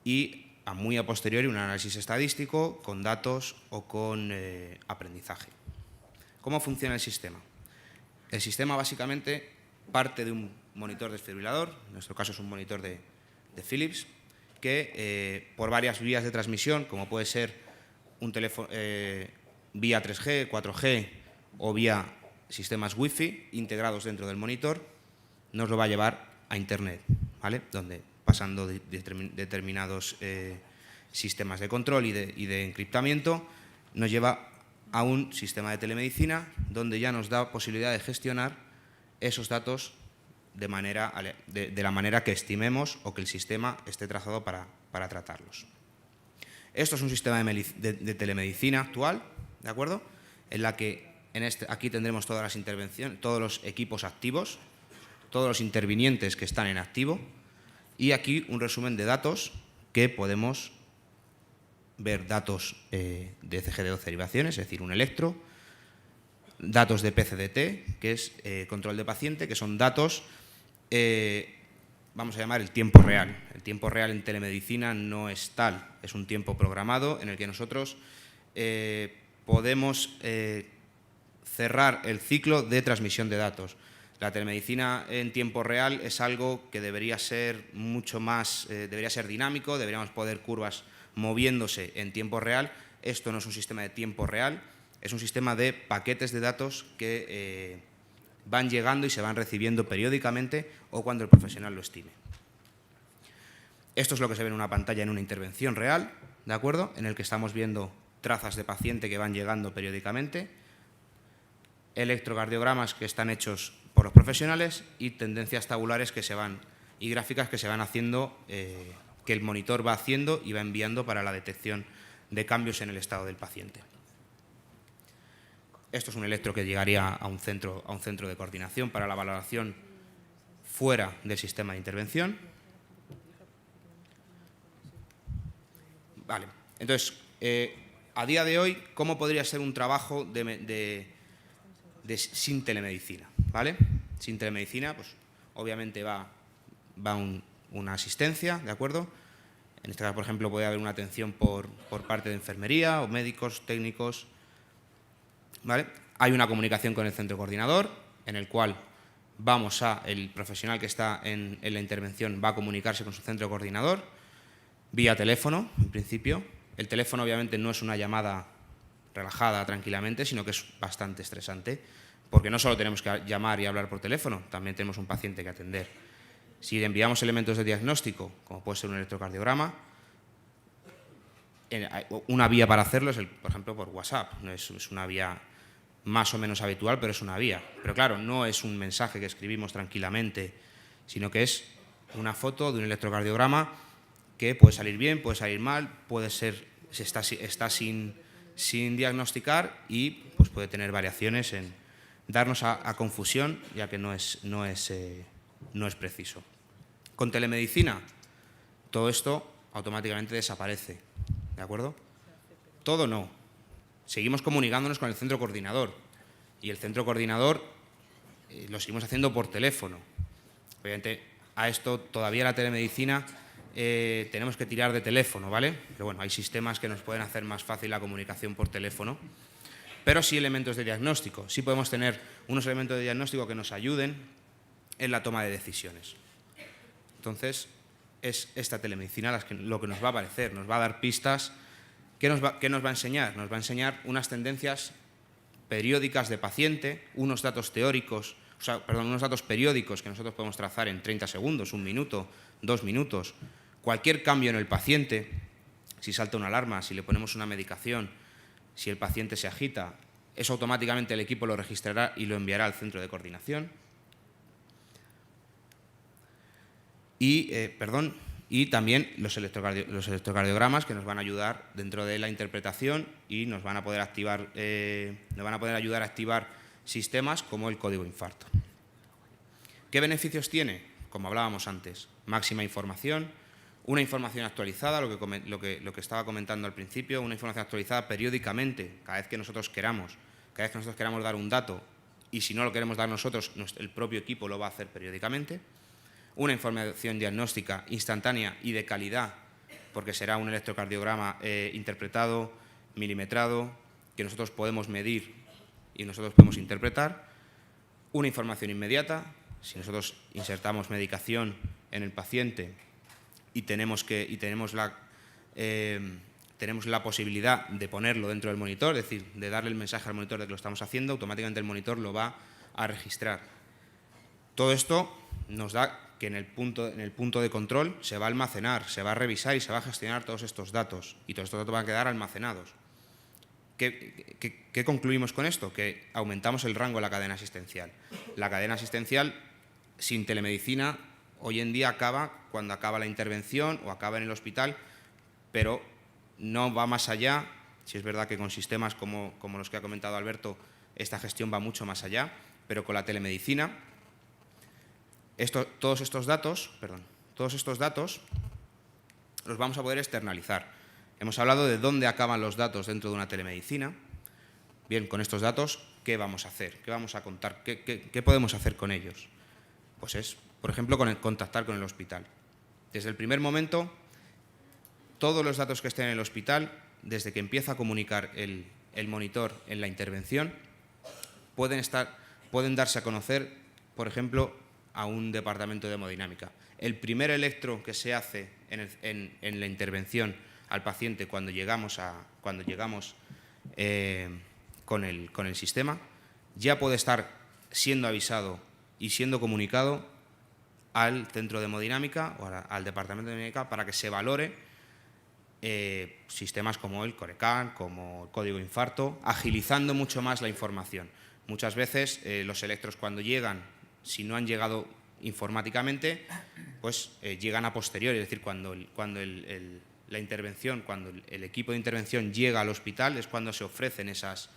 y muy a posteriori un análisis estadístico con datos o con aprendizaje. ¿Cómo funciona el sistema? El sistema básicamente parte de un monitor desfibrilador, en nuestro caso es un monitor de Philips, que por varias vías de transmisión, como puede ser un teléfono vía 3G, 4G o vía sistemas Wi-Fi integrados dentro del monitor, nos lo va a llevar a Internet, ¿vale? Donde pasando determinados sistemas de control y de encriptamiento, nos lleva a un sistema de telemedicina donde ya nos da posibilidad de gestionar esos datos de la manera que estimemos o que el sistema esté trazado para tratarlos. Esto es un sistema de telemedicina actual, ¿de acuerdo? En la que aquí tendremos todas las intervenciones, todos los equipos activos, todos los intervinientes que están en activo, y aquí un resumen de datos que podemos ver datos de ECG de 12 derivaciones, es decir, un electro, datos de PCDT, que es control de paciente, que son datos, vamos a llamar el tiempo real. El tiempo real en telemedicina no es tal, es un tiempo programado en el que nosotros podemos cerrar el ciclo de transmisión de datos. La telemedicina en tiempo real es algo que debería ser mucho más, debería ser dinámico, deberíamos poder curvas moviéndose en tiempo real. Esto no es un sistema de tiempo real, es un sistema de paquetes de datos que van llegando y se van recibiendo periódicamente o cuando el profesional lo estime. Esto es lo que se ve en una pantalla en una intervención real, ¿de acuerdo? En el que estamos viendo trazas de paciente que van llegando periódicamente, electrocardiogramas que están hechos por los profesionales y tendencias tabulares y gráficas que se van haciendo, que el monitor va haciendo y va enviando para la detección de cambios en el estado del paciente. Esto es un electro que llegaría a un centro de coordinación para la valoración fuera del sistema de intervención. Vale, entonces, a día de hoy, ¿cómo podría ser un trabajo sin telemedicina? ¿Vale? Sin telemedicina, pues obviamente va una asistencia, ¿de acuerdo? En este caso, por ejemplo, puede haber una atención por parte de enfermería o médicos, técnicos, ¿vale? Hay una comunicación con el centro coordinador, en el cual el profesional que está en la intervención va a comunicarse con su centro coordinador, vía teléfono, en principio. El teléfono, obviamente, no es una llamada relajada, tranquilamente, sino que es bastante estresante, porque no solo tenemos que llamar y hablar por teléfono, también tenemos un paciente que atender. Si le enviamos elementos de diagnóstico, como puede ser un electrocardiograma, una vía para hacerlo es, por ejemplo, por WhatsApp. No es una vía más o menos habitual, pero es una vía. Pero claro, no es un mensaje que escribimos tranquilamente, sino que es una foto de un electrocardiograma que puede salir bien, puede salir mal, está sin diagnosticar y pues puede tener variaciones en darnos a confusión, ya que no es preciso. Con telemedicina, todo esto automáticamente desaparece, ¿de acuerdo? Todo no. Seguimos comunicándonos con el centro coordinador, Y el centro coordinador lo seguimos haciendo por teléfono. Obviamente, a esto todavía la telemedicina tenemos que tirar de teléfono, ¿vale? Pero bueno, hay sistemas que nos pueden hacer más fácil la comunicación por teléfono. Pero sí elementos de diagnóstico. Sí podemos tener unos elementos de diagnóstico que nos ayuden en la toma de decisiones. Entonces, es esta telemedicina lo que nos va a aparecer, nos va a dar pistas. ¿Qué nos va a enseñar? Nos va a enseñar unas tendencias periódicas de paciente, unos datos teóricos, unos datos periódicos que nosotros podemos trazar en 30 segundos, 1 minuto, 2 minutos. Cualquier cambio en el paciente, si salta una alarma, si le ponemos una medicación, si el paciente se agita, eso automáticamente el equipo lo registrará y lo enviará al centro de coordinación. Y también los electrocardiogramas que nos van a ayudar dentro de la interpretación y nos van a poder ayudar a activar sistemas como el código infarto. ¿Qué beneficios tiene? Como hablábamos antes, máxima información, una información actualizada, lo que estaba comentando al principio, una información actualizada periódicamente, cada vez que nosotros queramos dar un dato, y si no lo queremos dar nosotros, el propio equipo lo va a hacer periódicamente. Una información diagnóstica instantánea y de calidad, porque será un electrocardiograma interpretado, milimetrado, que nosotros podemos medir y nosotros podemos interpretar. Una información inmediata, si nosotros insertamos medicación en el paciente y tenemos la posibilidad de ponerlo dentro del monitor, es decir, de darle el mensaje al monitor de que lo estamos haciendo, automáticamente el monitor lo va a registrar. Todo esto nos da que en el punto de control se va a almacenar, se va a revisar y se va a gestionar todos estos datos, y todos estos datos van a quedar almacenados. ¿Qué concluimos con esto? Que aumentamos el rango de la cadena asistencial. La cadena asistencial sin telemedicina hoy en día acaba cuando acaba la intervención o acaba en el hospital, pero no va más allá. Si es verdad que con sistemas como los que ha comentado Alberto, esta gestión va mucho más allá, pero con la telemedicina todos estos datos los vamos a poder externalizar. Hemos hablado de dónde acaban los datos dentro de una telemedicina. Bien, con estos datos, ¿qué vamos a hacer? ¿Qué vamos a contar? ¿Qué podemos hacer con ellos? Pues es, por ejemplo, contactar con el hospital. Desde el primer momento, todos los datos que estén en el hospital, desde que empieza a comunicar el monitor en la intervención, pueden darse a conocer, por ejemplo, a un departamento de hemodinámica. El primer electro que se hace en la intervención al paciente cuando llegamos con el sistema, ya puede estar siendo avisado y siendo comunicado al centro de hemodinámica o al departamento de hemodinámica para que se valore sistemas como el Corecan, como el código infarto, agilizando mucho más la información. Muchas veces los electros cuando llegan, si no han llegado informáticamente, pues llegan a posteriori, es decir, cuando el equipo de intervención llega al hospital es cuando se ofrecen esos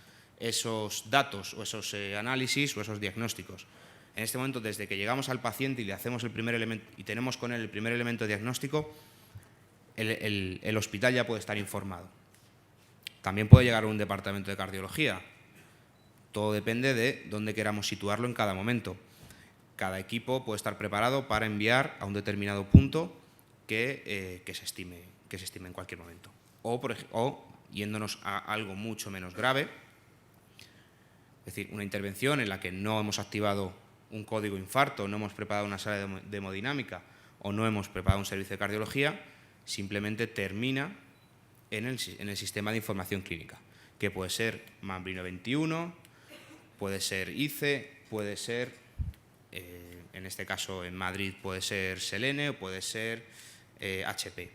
datos o esos análisis o esos diagnósticos. En este momento, desde que llegamos al paciente y le hacemos el primer elemento y tenemos con él el primer elemento diagnóstico, el hospital ya puede estar informado. También puede llegar a un departamento de cardiología. Todo depende de dónde queramos situarlo en cada momento. Cada equipo puede estar preparado para enviar a un determinado punto que se estime en cualquier momento. O yéndonos a algo mucho menos grave, es decir, una intervención en la que no hemos activado un código infarto, no hemos preparado una sala de hemodinámica o no hemos preparado un servicio de cardiología, simplemente termina en el sistema de información clínica, que puede ser Mambrino 21, puede ser ICE, puede ser, en este caso en Madrid puede ser Selene o puede ser HP.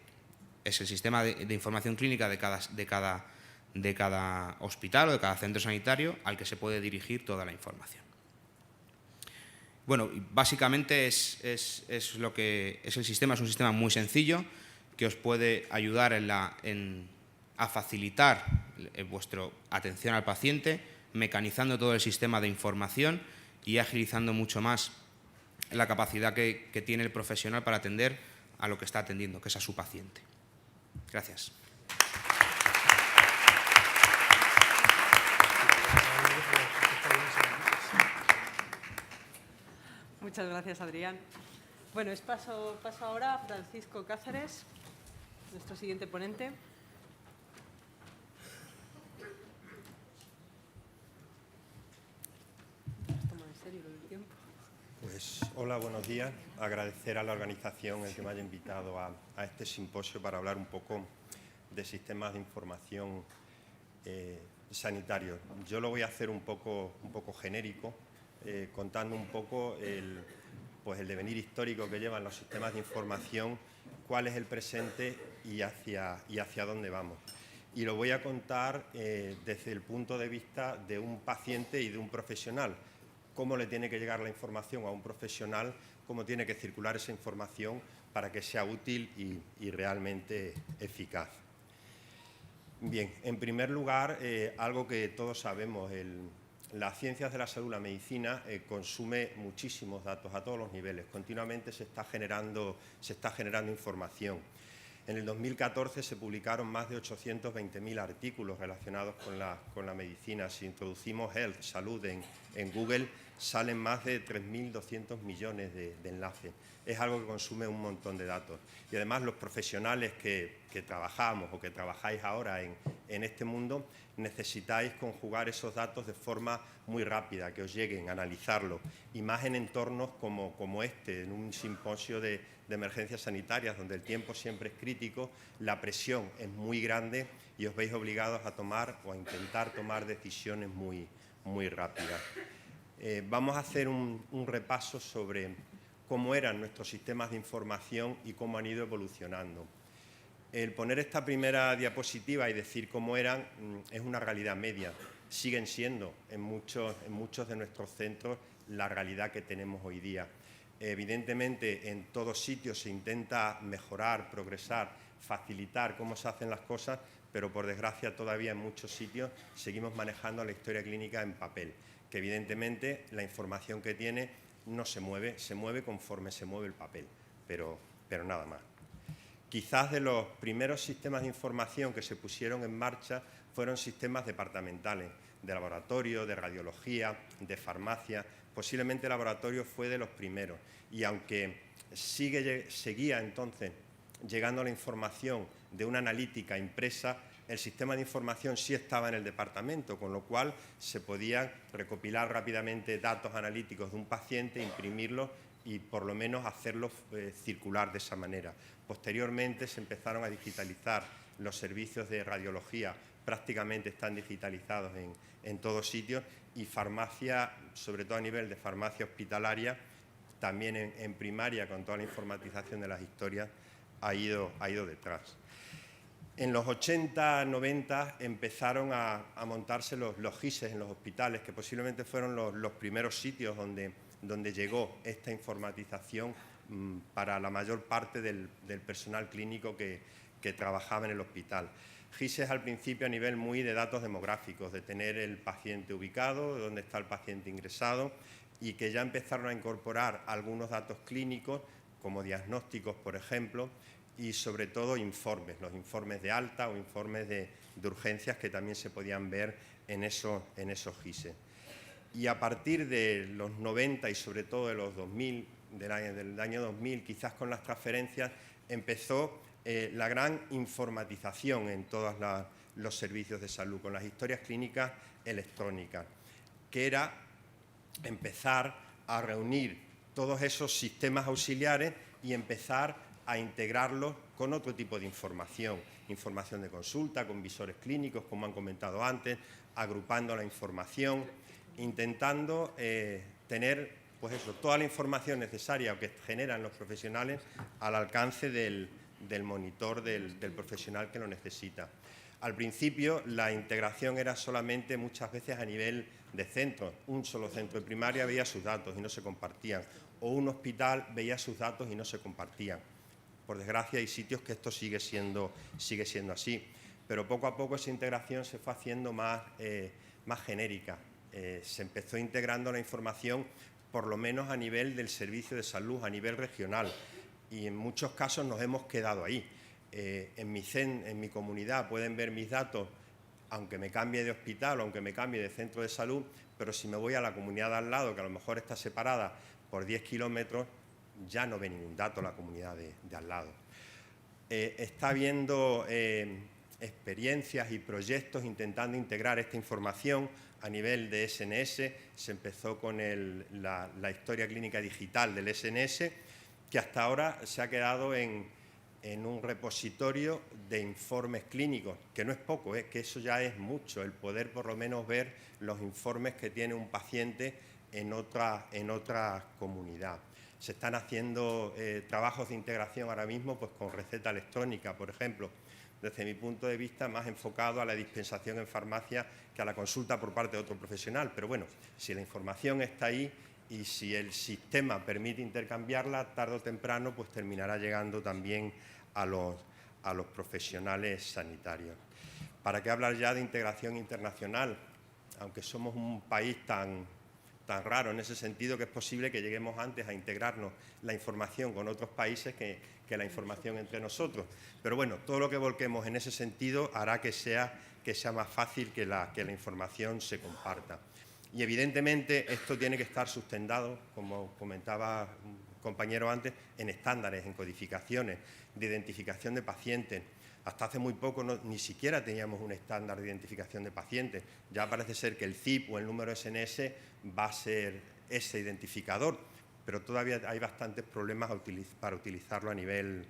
Es el sistema de información clínica de cada hospital o de cada centro sanitario al que se puede dirigir toda la información. Bueno, básicamente es el sistema, es un sistema muy sencillo que os puede ayudar a facilitar vuestra atención al paciente, mecanizando todo el sistema de información y agilizando mucho más la capacidad que tiene el profesional para atender a lo que está atendiendo, que es a su paciente. Gracias.
Muchas gracias, Adrián. Bueno, paso ahora a Francisco Cáceres, nuestro siguiente ponente.
Pues hola, buenos días. Agradecer a la organización el que me haya invitado a este simposio para hablar un poco de sistemas de información sanitarios. Yo lo voy a hacer un poco genérico, contando un poco el devenir histórico que llevan los sistemas de información, cuál es el presente y hacia dónde vamos. Y lo voy a contar desde el punto de vista de un paciente y de un profesional. Cómo le tiene que llegar la información a un profesional, cómo tiene que circular esa información para que sea útil y realmente eficaz. Bien, en primer lugar, algo que todos sabemos, las ciencias de la salud, la medicina, consume muchísimos datos a todos los niveles. Continuamente se está generando información. En el 2014 se publicaron más de 820.000 artículos relacionados con la medicina. Si introducimos Health, salud, en Google, salen más de 3.200 millones de enlaces. Es algo que consume un montón de datos. Y además los profesionales que trabajamos o que trabajáis ahora en este mundo, necesitáis conjugar esos datos de forma muy rápida, que os lleguen a analizarlo. Y más en entornos como este, en un simposio de emergencias sanitarias, donde el tiempo siempre es crítico, la presión es muy grande y os veis obligados a tomar o a intentar tomar decisiones muy rápidas. Vamos a hacer un repaso sobre cómo eran nuestros sistemas de información y cómo han ido evolucionando. El poner esta primera diapositiva y decir cómo eran es una realidad media. Siguen siendo en muchos de nuestros centros la realidad que tenemos hoy día. Evidentemente, en todos sitios se intenta mejorar, progresar, facilitar cómo se hacen las cosas, pero por desgracia todavía en muchos sitios seguimos manejando la historia clínica en papel, que evidentemente la información que tiene no se mueve conforme se mueve el papel, pero nada más. Quizás de los primeros sistemas de información que se pusieron en marcha fueron sistemas departamentales, de laboratorio, de radiología, de farmacia. Posiblemente el laboratorio fue de los primeros y aunque seguía entonces llegando la información de una analítica impresa, el sistema de información sí estaba en el departamento, con lo cual se podían recopilar rápidamente datos analíticos de un paciente, imprimirlos y por lo menos hacerlos circular de esa manera. Posteriormente se empezaron a digitalizar los servicios de radiología, prácticamente están digitalizados en todos sitios, y farmacia, sobre todo a nivel de farmacia hospitalaria, también en primaria, con toda la informatización de las historias, ha ido detrás. En los 80, 90 empezaron a montarse los GISes en los hospitales, que posiblemente fueron los primeros sitios donde llegó esta informatización para la mayor parte del personal clínico que trabajaba en el hospital. GISes al principio a nivel muy de datos demográficos, de tener el paciente ubicado, dónde está el paciente ingresado, y que ya empezaron a incorporar algunos datos clínicos, como diagnósticos, por ejemplo, y sobre todo informes, los informes de alta o informes de urgencias que también se podían ver en esos GISes. Y a partir de los 90 y sobre todo de los 2000, del año 2000, quizás con las transferencias, empezó la gran informatización en todos los servicios de salud, con las historias clínicas electrónicas, que era empezar a reunir todos esos sistemas auxiliares y empezar a integrarlos con otro tipo de información de consulta, con visores clínicos, como han comentado antes, agrupando la información, intentando tener toda la información necesaria que generan los profesionales al alcance del monitor del profesional que lo necesita. Al principio la integración era solamente muchas veces a nivel de centros. Un solo centro de primaria veía sus datos y no se compartían, o un hospital veía sus datos y no se compartían. Por desgracia hay sitios que esto sigue siendo así, pero poco a poco esa integración se fue haciendo más genérica. Se empezó integrando la información por lo menos a nivel del servicio de salud, a nivel regional, y en muchos casos nos hemos quedado ahí. En mi comunidad pueden ver mis datos, aunque me cambie de hospital o aunque me cambie de centro de salud, pero si me voy a la comunidad de al lado, que a lo mejor está separada por 10 kilómetros, ya no ve ningún dato la comunidad de al lado. Está habiendo experiencias y proyectos intentando integrar esta información a nivel de SNS. Se empezó con la historia clínica digital del SNS, que hasta ahora se ha quedado en un repositorio de informes clínicos, que no es poco, que eso ya es mucho, el poder por lo menos ver los informes que tiene un paciente en otra comunidad. Se están haciendo trabajos de integración ahora mismo pues, con receta electrónica, por ejemplo, desde mi punto de vista más enfocado a la dispensación en farmacia que a la consulta por parte de otro profesional. Pero bueno, si la información está ahí y si el sistema permite intercambiarla, tarde o temprano pues terminará llegando también a los profesionales sanitarios. ¿Para qué hablar ya de integración internacional? Aunque somos un país tan raro en ese sentido, que es posible que lleguemos antes a integrarnos la información con otros países que la información entre nosotros. Pero bueno, todo lo que volquemos en ese sentido hará que sea más fácil que la información se comparta. Y evidentemente esto tiene que estar sustentado, como comentaba un compañero antes, en estándares, en codificaciones de identificación de pacientes. Hasta hace muy poco ni siquiera teníamos un estándar de identificación de pacientes. Ya parece ser que el CIP o el número SNS va a ser ese identificador, pero todavía hay bastantes problemas para utilizarlo a nivel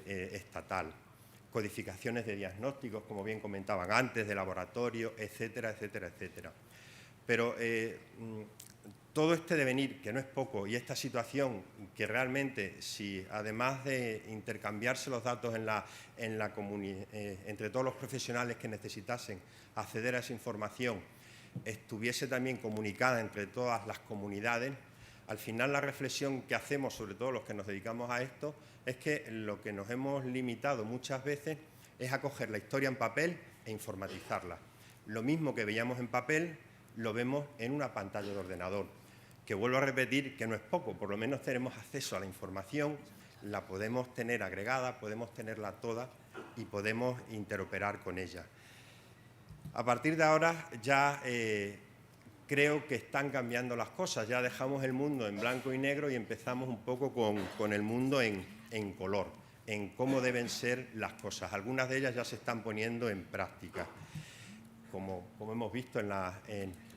estatal. Codificaciones de diagnósticos, como bien comentaban antes, de laboratorio, etcétera, etcétera, etcétera. Pero todo este devenir, que no es poco, y esta situación que realmente, si además de intercambiarse los datos entre todos los profesionales que necesitasen acceder a esa información, estuviese también comunicada entre todas las comunidades, al final la reflexión que hacemos, sobre todo los que nos dedicamos a esto, es que lo que nos hemos limitado muchas veces es a coger la historia en papel e informatizarla. Lo mismo que veíamos en papel, lo vemos en una pantalla de ordenador, que vuelvo a repetir que no es poco, por lo menos tenemos acceso a la información, la podemos tener agregada, podemos tenerla toda y podemos interoperar con ella. A partir de ahora ya creo que están cambiando las cosas, ya dejamos el mundo en blanco y negro y empezamos un poco con el mundo en color, en cómo deben ser las cosas. Algunas de ellas ya se están poniendo en práctica, como hemos visto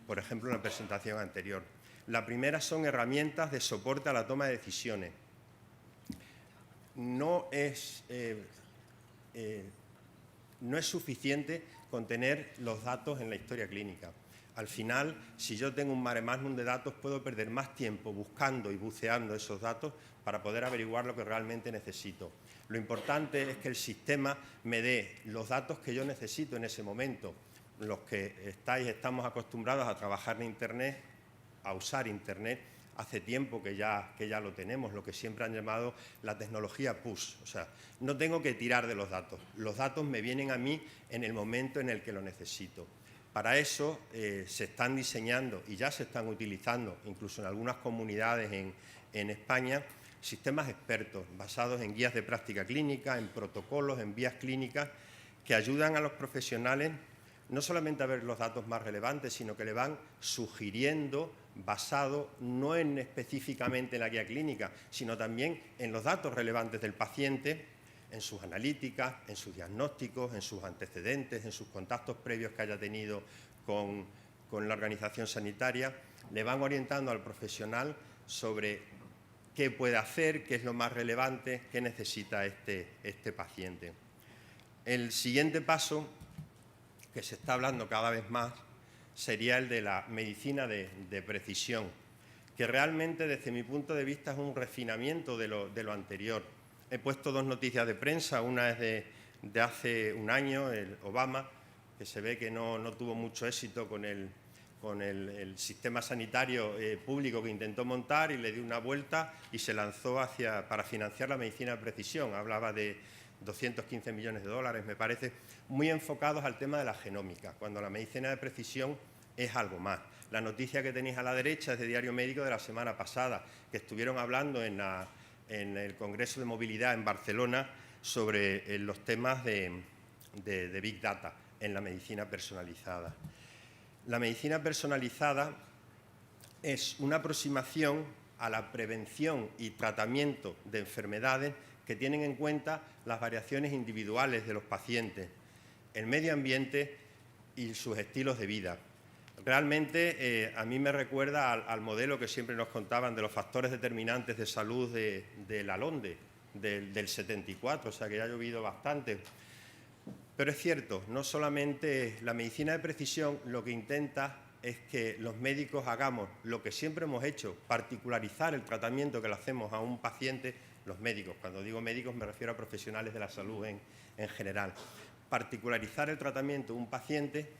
por ejemplo, en la presentación anterior. La primera son herramientas de soporte a la toma de decisiones. No es suficiente con tener los datos en la historia clínica. Al final, si yo tengo un mare magnum de datos, puedo perder más tiempo buscando y buceando esos datos para poder averiguar lo que realmente necesito. Lo importante es que el sistema me dé los datos que yo necesito en ese momento. Los que estamos acostumbrados a trabajar en Internet, a usar Internet, hace tiempo que ya lo tenemos, lo que siempre han llamado la tecnología push. O sea, no tengo que tirar de los datos me vienen a mí en el momento en el que lo necesito. Para eso se están diseñando y ya se están utilizando, incluso en algunas comunidades en España, sistemas expertos basados en guías de práctica clínica, en protocolos, en vías clínicas, que ayudan a los profesionales no solamente a ver los datos más relevantes, sino que le van sugiriendo, basado no específicamente en la guía clínica, sino también en los datos relevantes del paciente, en sus analíticas, en sus diagnósticos, en sus antecedentes, en sus contactos previos que haya tenido con la organización sanitaria, le van orientando al profesional sobre qué puede hacer, qué es lo más relevante, qué necesita este paciente. El siguiente paso, que se está hablando cada vez más, sería el de la medicina de precisión, que realmente desde mi punto de vista es un refinamiento de lo anterior. He puesto dos noticias de prensa, una es de hace un año, el Obama, que se ve que no tuvo mucho éxito con el sistema sanitario público que intentó montar y le dio una vuelta y se lanzó para financiar la medicina de precisión. Hablaba de 215 millones de dólares, me parece, muy enfocados al tema de la genómica, cuando la medicina de precisión es algo más. La noticia que tenéis a la derecha es de Diario Médico de la semana pasada, que estuvieron hablando en el Congreso de Movilidad en Barcelona sobre los temas de Big Data en la medicina personalizada. La medicina personalizada es una aproximación a la prevención y tratamiento de enfermedades que tienen en cuenta las variaciones individuales de los pacientes, el medio ambiente y sus estilos de vida. Realmente a mí me recuerda al modelo que siempre nos contaban de los factores determinantes de salud de la LONDE, del 74, o sea que ya ha llovido bastante. Pero es cierto, no solamente la medicina de precisión lo que intenta es que los médicos hagamos lo que siempre hemos hecho, particularizar el tratamiento que le hacemos a un paciente, los médicos, cuando digo médicos me refiero a profesionales de la salud en general, particularizar el tratamiento de un paciente.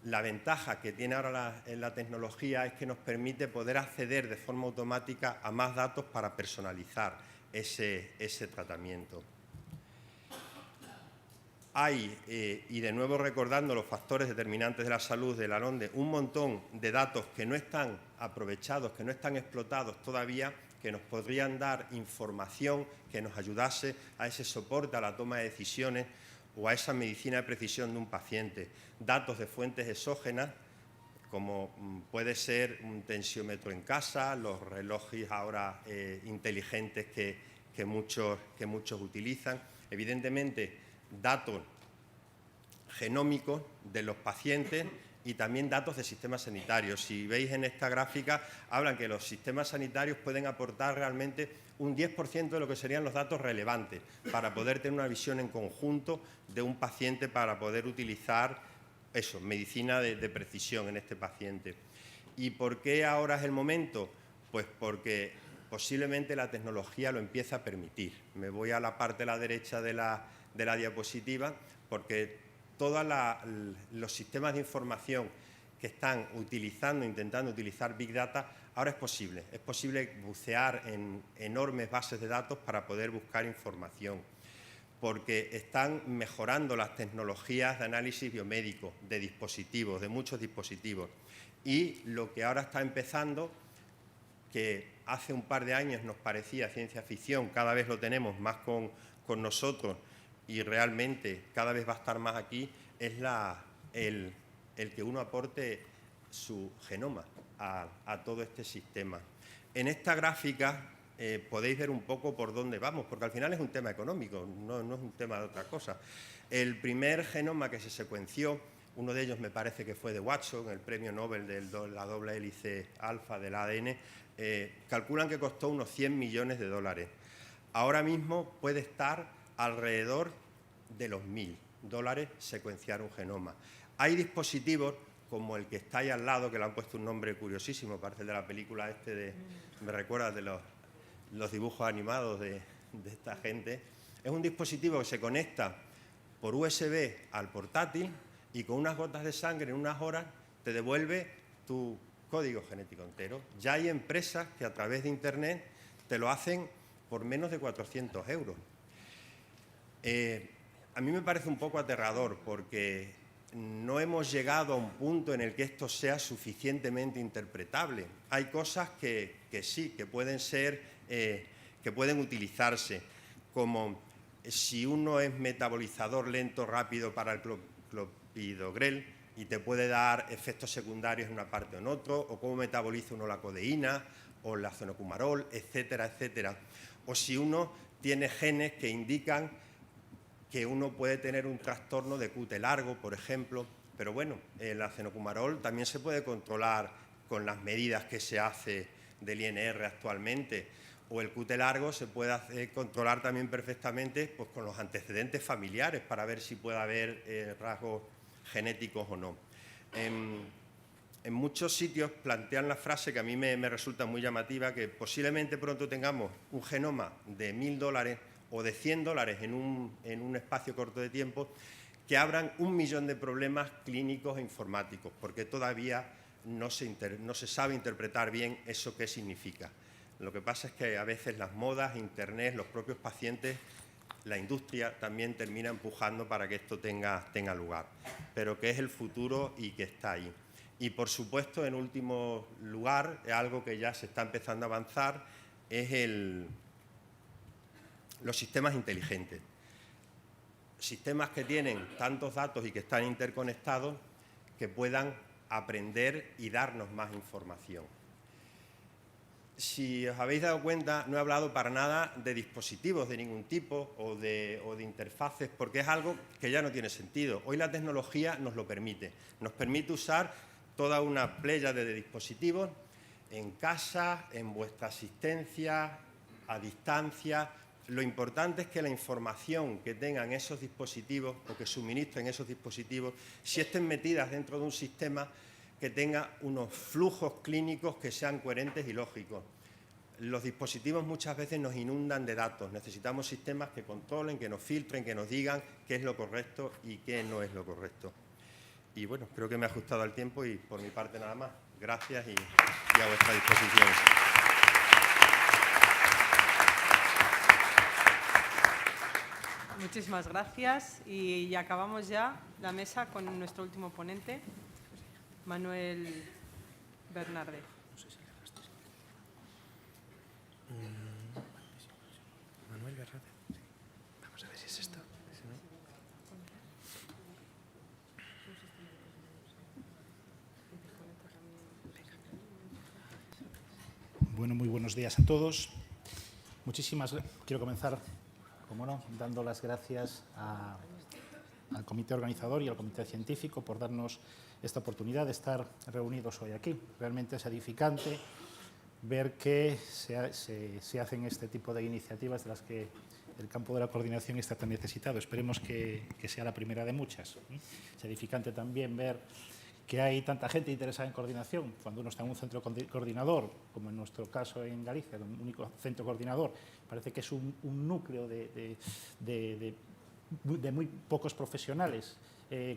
La ventaja que tiene ahora la tecnología es que nos permite poder acceder de forma automática a más datos para personalizar ese tratamiento. Hay, y de nuevo recordando los factores determinantes de la salud de la LONDE, un montón de datos que no están aprovechados, que no están explotados todavía, que nos podrían dar información que nos ayudase a ese soporte a la toma de decisiones o a esa medicina de precisión de un paciente. Datos de fuentes exógenas, como puede ser un tensiómetro en casa, los relojes ahora inteligentes que muchos utilizan. Evidentemente, datos genómicos de los pacientes y también datos de sistemas sanitarios. Si veis en esta gráfica, hablan que los sistemas sanitarios pueden aportar realmente un 10% de lo que serían los datos relevantes para poder tener una visión en conjunto de un paciente para poder utilizar eso, medicina de precisión en este paciente. ¿Y por qué ahora es el momento? Pues porque posiblemente la tecnología lo empieza a permitir. Me voy a la parte de la derecha de la diapositiva, porque todos los sistemas de información que están intentando utilizar Big Data, ahora es posible bucear en enormes bases de datos para poder buscar información, porque están mejorando las tecnologías de análisis biomédico, de dispositivos, de muchos dispositivos, y lo que ahora está empezando, que hace un par de años nos parecía ciencia ficción, cada vez lo tenemos más con nosotros, y realmente cada vez va a estar más aquí, es el que uno aporte su genoma a todo este sistema. En esta gráfica podéis ver un poco por dónde vamos, porque al final es un tema económico, no es un tema de otra cosa. El primer genoma que se secuenció, uno de ellos me parece que fue de Watson, el premio Nobel de la doble hélice alfa del ADN, calculan que costó unos 100 millones de dólares. Ahora mismo puede estar alrededor de los $1000 secuenciar un genoma. Hay dispositivos como el que está ahí al lado, que le han puesto un nombre curiosísimo, parece de la película me recuerda de los dibujos animados de esta gente. Es un dispositivo que se conecta por USB al portátil y con unas gotas de sangre en unas horas te devuelve tu código genético entero. Ya hay empresas que a través de Internet te lo hacen por menos de 400 euros. A mí me parece un poco aterrador porque no hemos llegado a un punto en el que esto sea suficientemente interpretable. Hay cosas que sí, que pueden ser, que pueden utilizarse, como si uno es metabolizador lento rápido para el clopidogrel y te puede dar efectos secundarios en una parte o en otro, o cómo metaboliza uno la codeína o la azenocumarol, etcétera, etcétera. O si uno tiene genes que indican que uno puede tener un trastorno de QT largo, por ejemplo, pero bueno, el azenocumarol también se puede controlar con las medidas que se hace del INR actualmente, o el QT largo se puede controlar también perfectamente pues, con los antecedentes familiares para ver si puede haber rasgos genéticos o no. En muchos sitios plantean la frase que a mí me resulta muy llamativa, que posiblemente pronto tengamos un genoma de $1000 o de $100 en un espacio corto de tiempo, que abran 1 millón de problemas clínicos e informáticos, porque todavía no se sabe interpretar bien eso qué significa. Lo que pasa es que a veces las modas, Internet, los propios pacientes, la industria también termina empujando para que esto tenga lugar, pero que es el futuro y que está ahí. Y por supuesto, en último lugar, algo que ya se está empezando a avanzar, es los sistemas inteligentes. Sistemas que tienen tantos datos y que están interconectados que puedan aprender y darnos más información. Si os habéis dado cuenta, no he hablado para nada de dispositivos de ningún tipo o de interfaces, porque es algo que ya no tiene sentido. Hoy la tecnología nos lo permite. Nos permite usar toda una pléyade de dispositivos en casa, en vuestra asistencia, a distancia. Lo importante es que la información que tengan esos dispositivos o que suministren esos dispositivos, si estén metidas dentro de un sistema, que tenga unos flujos clínicos que sean coherentes y lógicos. Los dispositivos muchas veces nos inundan de datos. Necesitamos sistemas que controlen, que nos filtren, que nos digan qué es lo correcto y qué no es lo correcto. Y bueno, creo que me he ajustado al tiempo y por mi parte nada más. Gracias y a vuestra disposición.
Muchísimas gracias y acabamos ya la mesa con nuestro último ponente, Manuel Bernarde.
Manuel Bernarde. Vamos a ver si es esto.
Bueno, muy buenos días a todos. Quiero comenzar, como no, dando las gracias al comité organizador y al comité científico por darnos esta oportunidad de estar reunidos hoy aquí. Realmente es edificante ver que se hacen este tipo de iniciativas de las que el campo de la coordinación está tan necesitado. Esperemos que sea la primera de muchas. Es edificante también ver que hay tanta gente interesada en coordinación. Cuando uno está en un centro coordinador, como en nuestro caso en Galicia, un único centro coordinador, parece que es un núcleo de muy pocos profesionales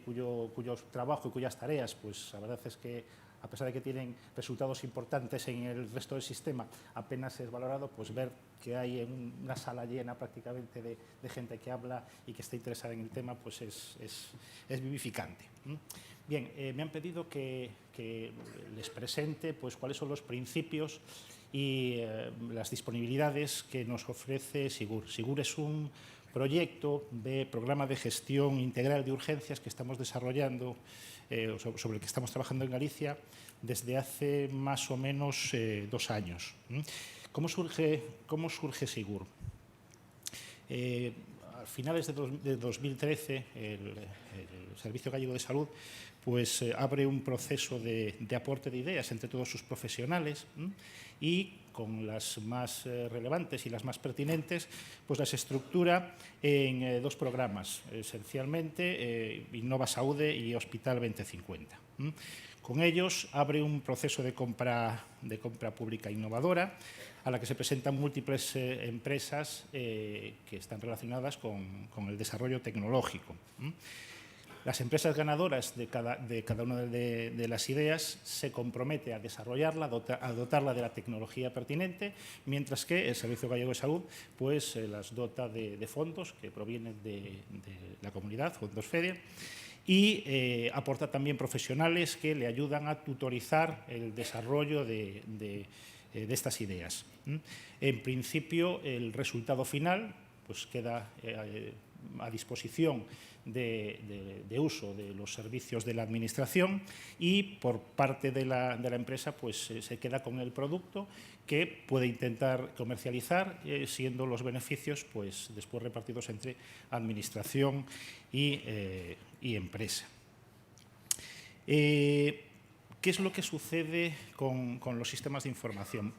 cuyo trabajo y cuyas tareas, pues la verdad es que a pesar de que tienen resultados importantes en el resto del sistema, apenas es valorado, pues ver que hay una sala llena prácticamente de gente que habla y que está interesada en el tema, pues es vivificante. Bien, me han pedido que les presente pues, cuáles son los principios y las disponibilidades que nos ofrece SIGUR. SIGUR es un proyecto de programa de gestión integral de urgencias que estamos desarrollando, sobre el que estamos trabajando en Galicia desde hace más o menos 2 años. ¿Cómo surge SIGUR? A finales de 2013, el Servicio Gallego de Salud pues, abre un proceso de aporte de ideas entre todos sus profesionales y con las más relevantes y las más pertinentes, pues las estructura en 2 programas, esencialmente Innova Saúde y Hospital 2050. Con ellos abre un proceso de compra pública innovadora a la que se presentan múltiples empresas que están relacionadas con el desarrollo tecnológico. Las empresas ganadoras de cada una de las ideas se compromete a desarrollarla, a dotarla de la tecnología pertinente, mientras que el Servicio Gallego de Salud pues, las dota de fondos que provienen de la comunidad, fondos FEDER, y aporta también profesionales que le ayudan a tutorizar el desarrollo de estas ideas. En principio, el resultado final pues, queda a disposición de uso de los servicios de la Administración y por parte de la empresa pues, se queda con el producto que puede intentar comercializar, siendo los beneficios pues, después repartidos entre Administración y empresa. ¿Qué es lo que sucede con los sistemas de información?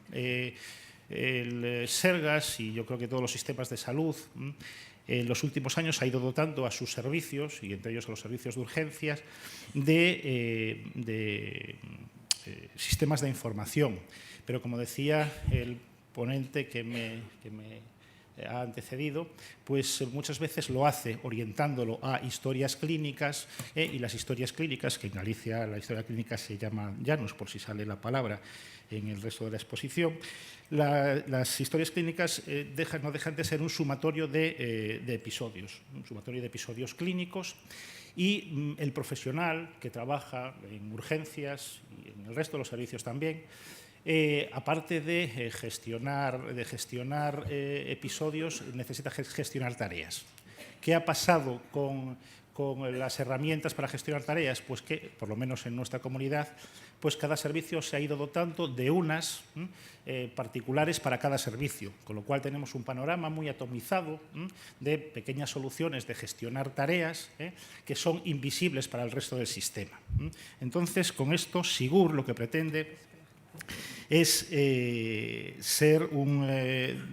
El Sergas y yo creo que todos los sistemas de salud en los últimos años ha ido dotando a sus servicios, y entre ellos a los servicios de urgencias, de sistemas de información. Pero como decía el ponente que me ha antecedido, pues muchas veces lo hace orientándolo a historias clínicas y las historias clínicas, que en Galicia la historia clínica se llama Llanos, por si sale la palabra en el resto de la exposición. Las historias clínicas no dejan de ser un sumatorio de episodios, un sumatorio de episodios clínicos, y el profesional que trabaja en urgencias y en el resto de los servicios también, aparte de gestionar episodios, necesita gestionar tareas. ¿Qué ha pasado con con las herramientas para gestionar tareas, pues que, por lo menos en nuestra comunidad, pues cada servicio se ha ido dotando de unas particulares para cada servicio, con lo cual tenemos un panorama muy atomizado de pequeñas soluciones de gestionar tareas que son invisibles para el resto del sistema. Entonces, con esto, Sigur lo que pretende es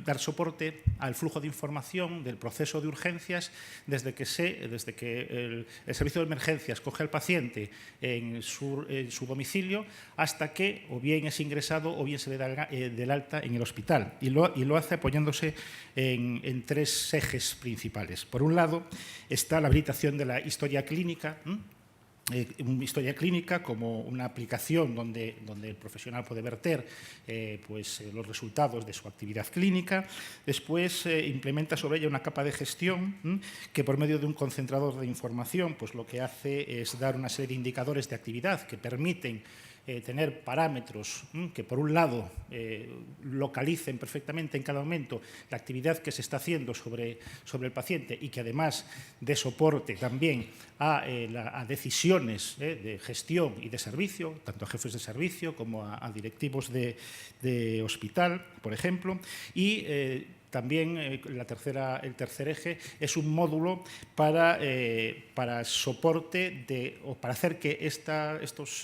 dar soporte al flujo de información del proceso de urgencias desde que el servicio de emergencias coge al paciente en su domicilio hasta que o bien es ingresado o bien se le da del alta en el hospital. Y lo hace apoyándose en tres ejes principales. Por un lado está la habilitación de la historia clínica, una historia clínica como una aplicación donde el profesional puede verter los resultados de su actividad clínica. Después implementa sobre ella una capa de gestión que por medio de un concentrador de información pues lo que hace es dar una serie de indicadores de actividad que permiten tener parámetros que, por un lado, localicen perfectamente en cada momento la actividad que se está haciendo sobre el paciente y que, además, dé soporte también a decisiones de gestión y de servicio, tanto a jefes de servicio como a directivos de hospital, por ejemplo, y también el tercer eje es un módulo para soporte o para hacer que estos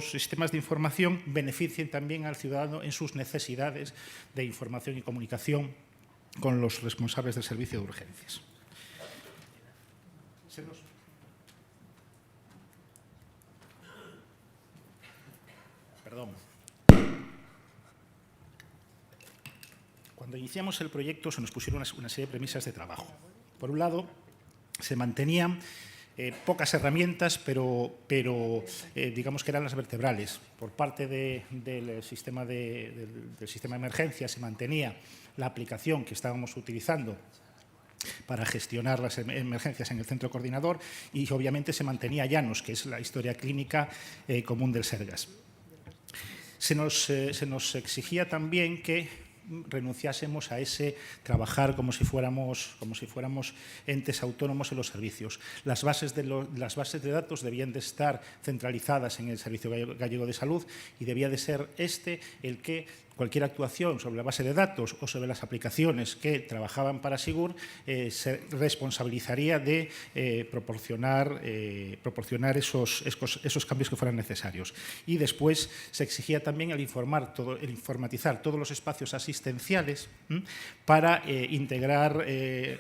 sistemas de información beneficien también al ciudadano en sus necesidades de información y comunicación con los responsables del servicio de urgencias. Perdón. Cuando iniciamos el proyecto se nos pusieron una serie de premisas de trabajo. Por un lado, se mantenían pocas herramientas, pero digamos que eran las vertebrales. Por parte del sistema de emergencia se mantenía la aplicación que estábamos utilizando para gestionar las emergencias en el centro coordinador y, obviamente, se mantenía Llanos, que es la historia clínica común del Sergas. Se nos exigía también que renunciásemos a ese trabajar como si fuéramos entes autónomos en los servicios. Las bases de datos debían de estar centralizadas en el Servicio Gallego de Salud y debía de ser el que cualquier actuación sobre la base de datos o sobre las aplicaciones que trabajaban para Sigur se responsabilizaría de proporcionar esos cambios que fueran necesarios. Y después se exigía también el informatizar todos los espacios asistenciales para integrar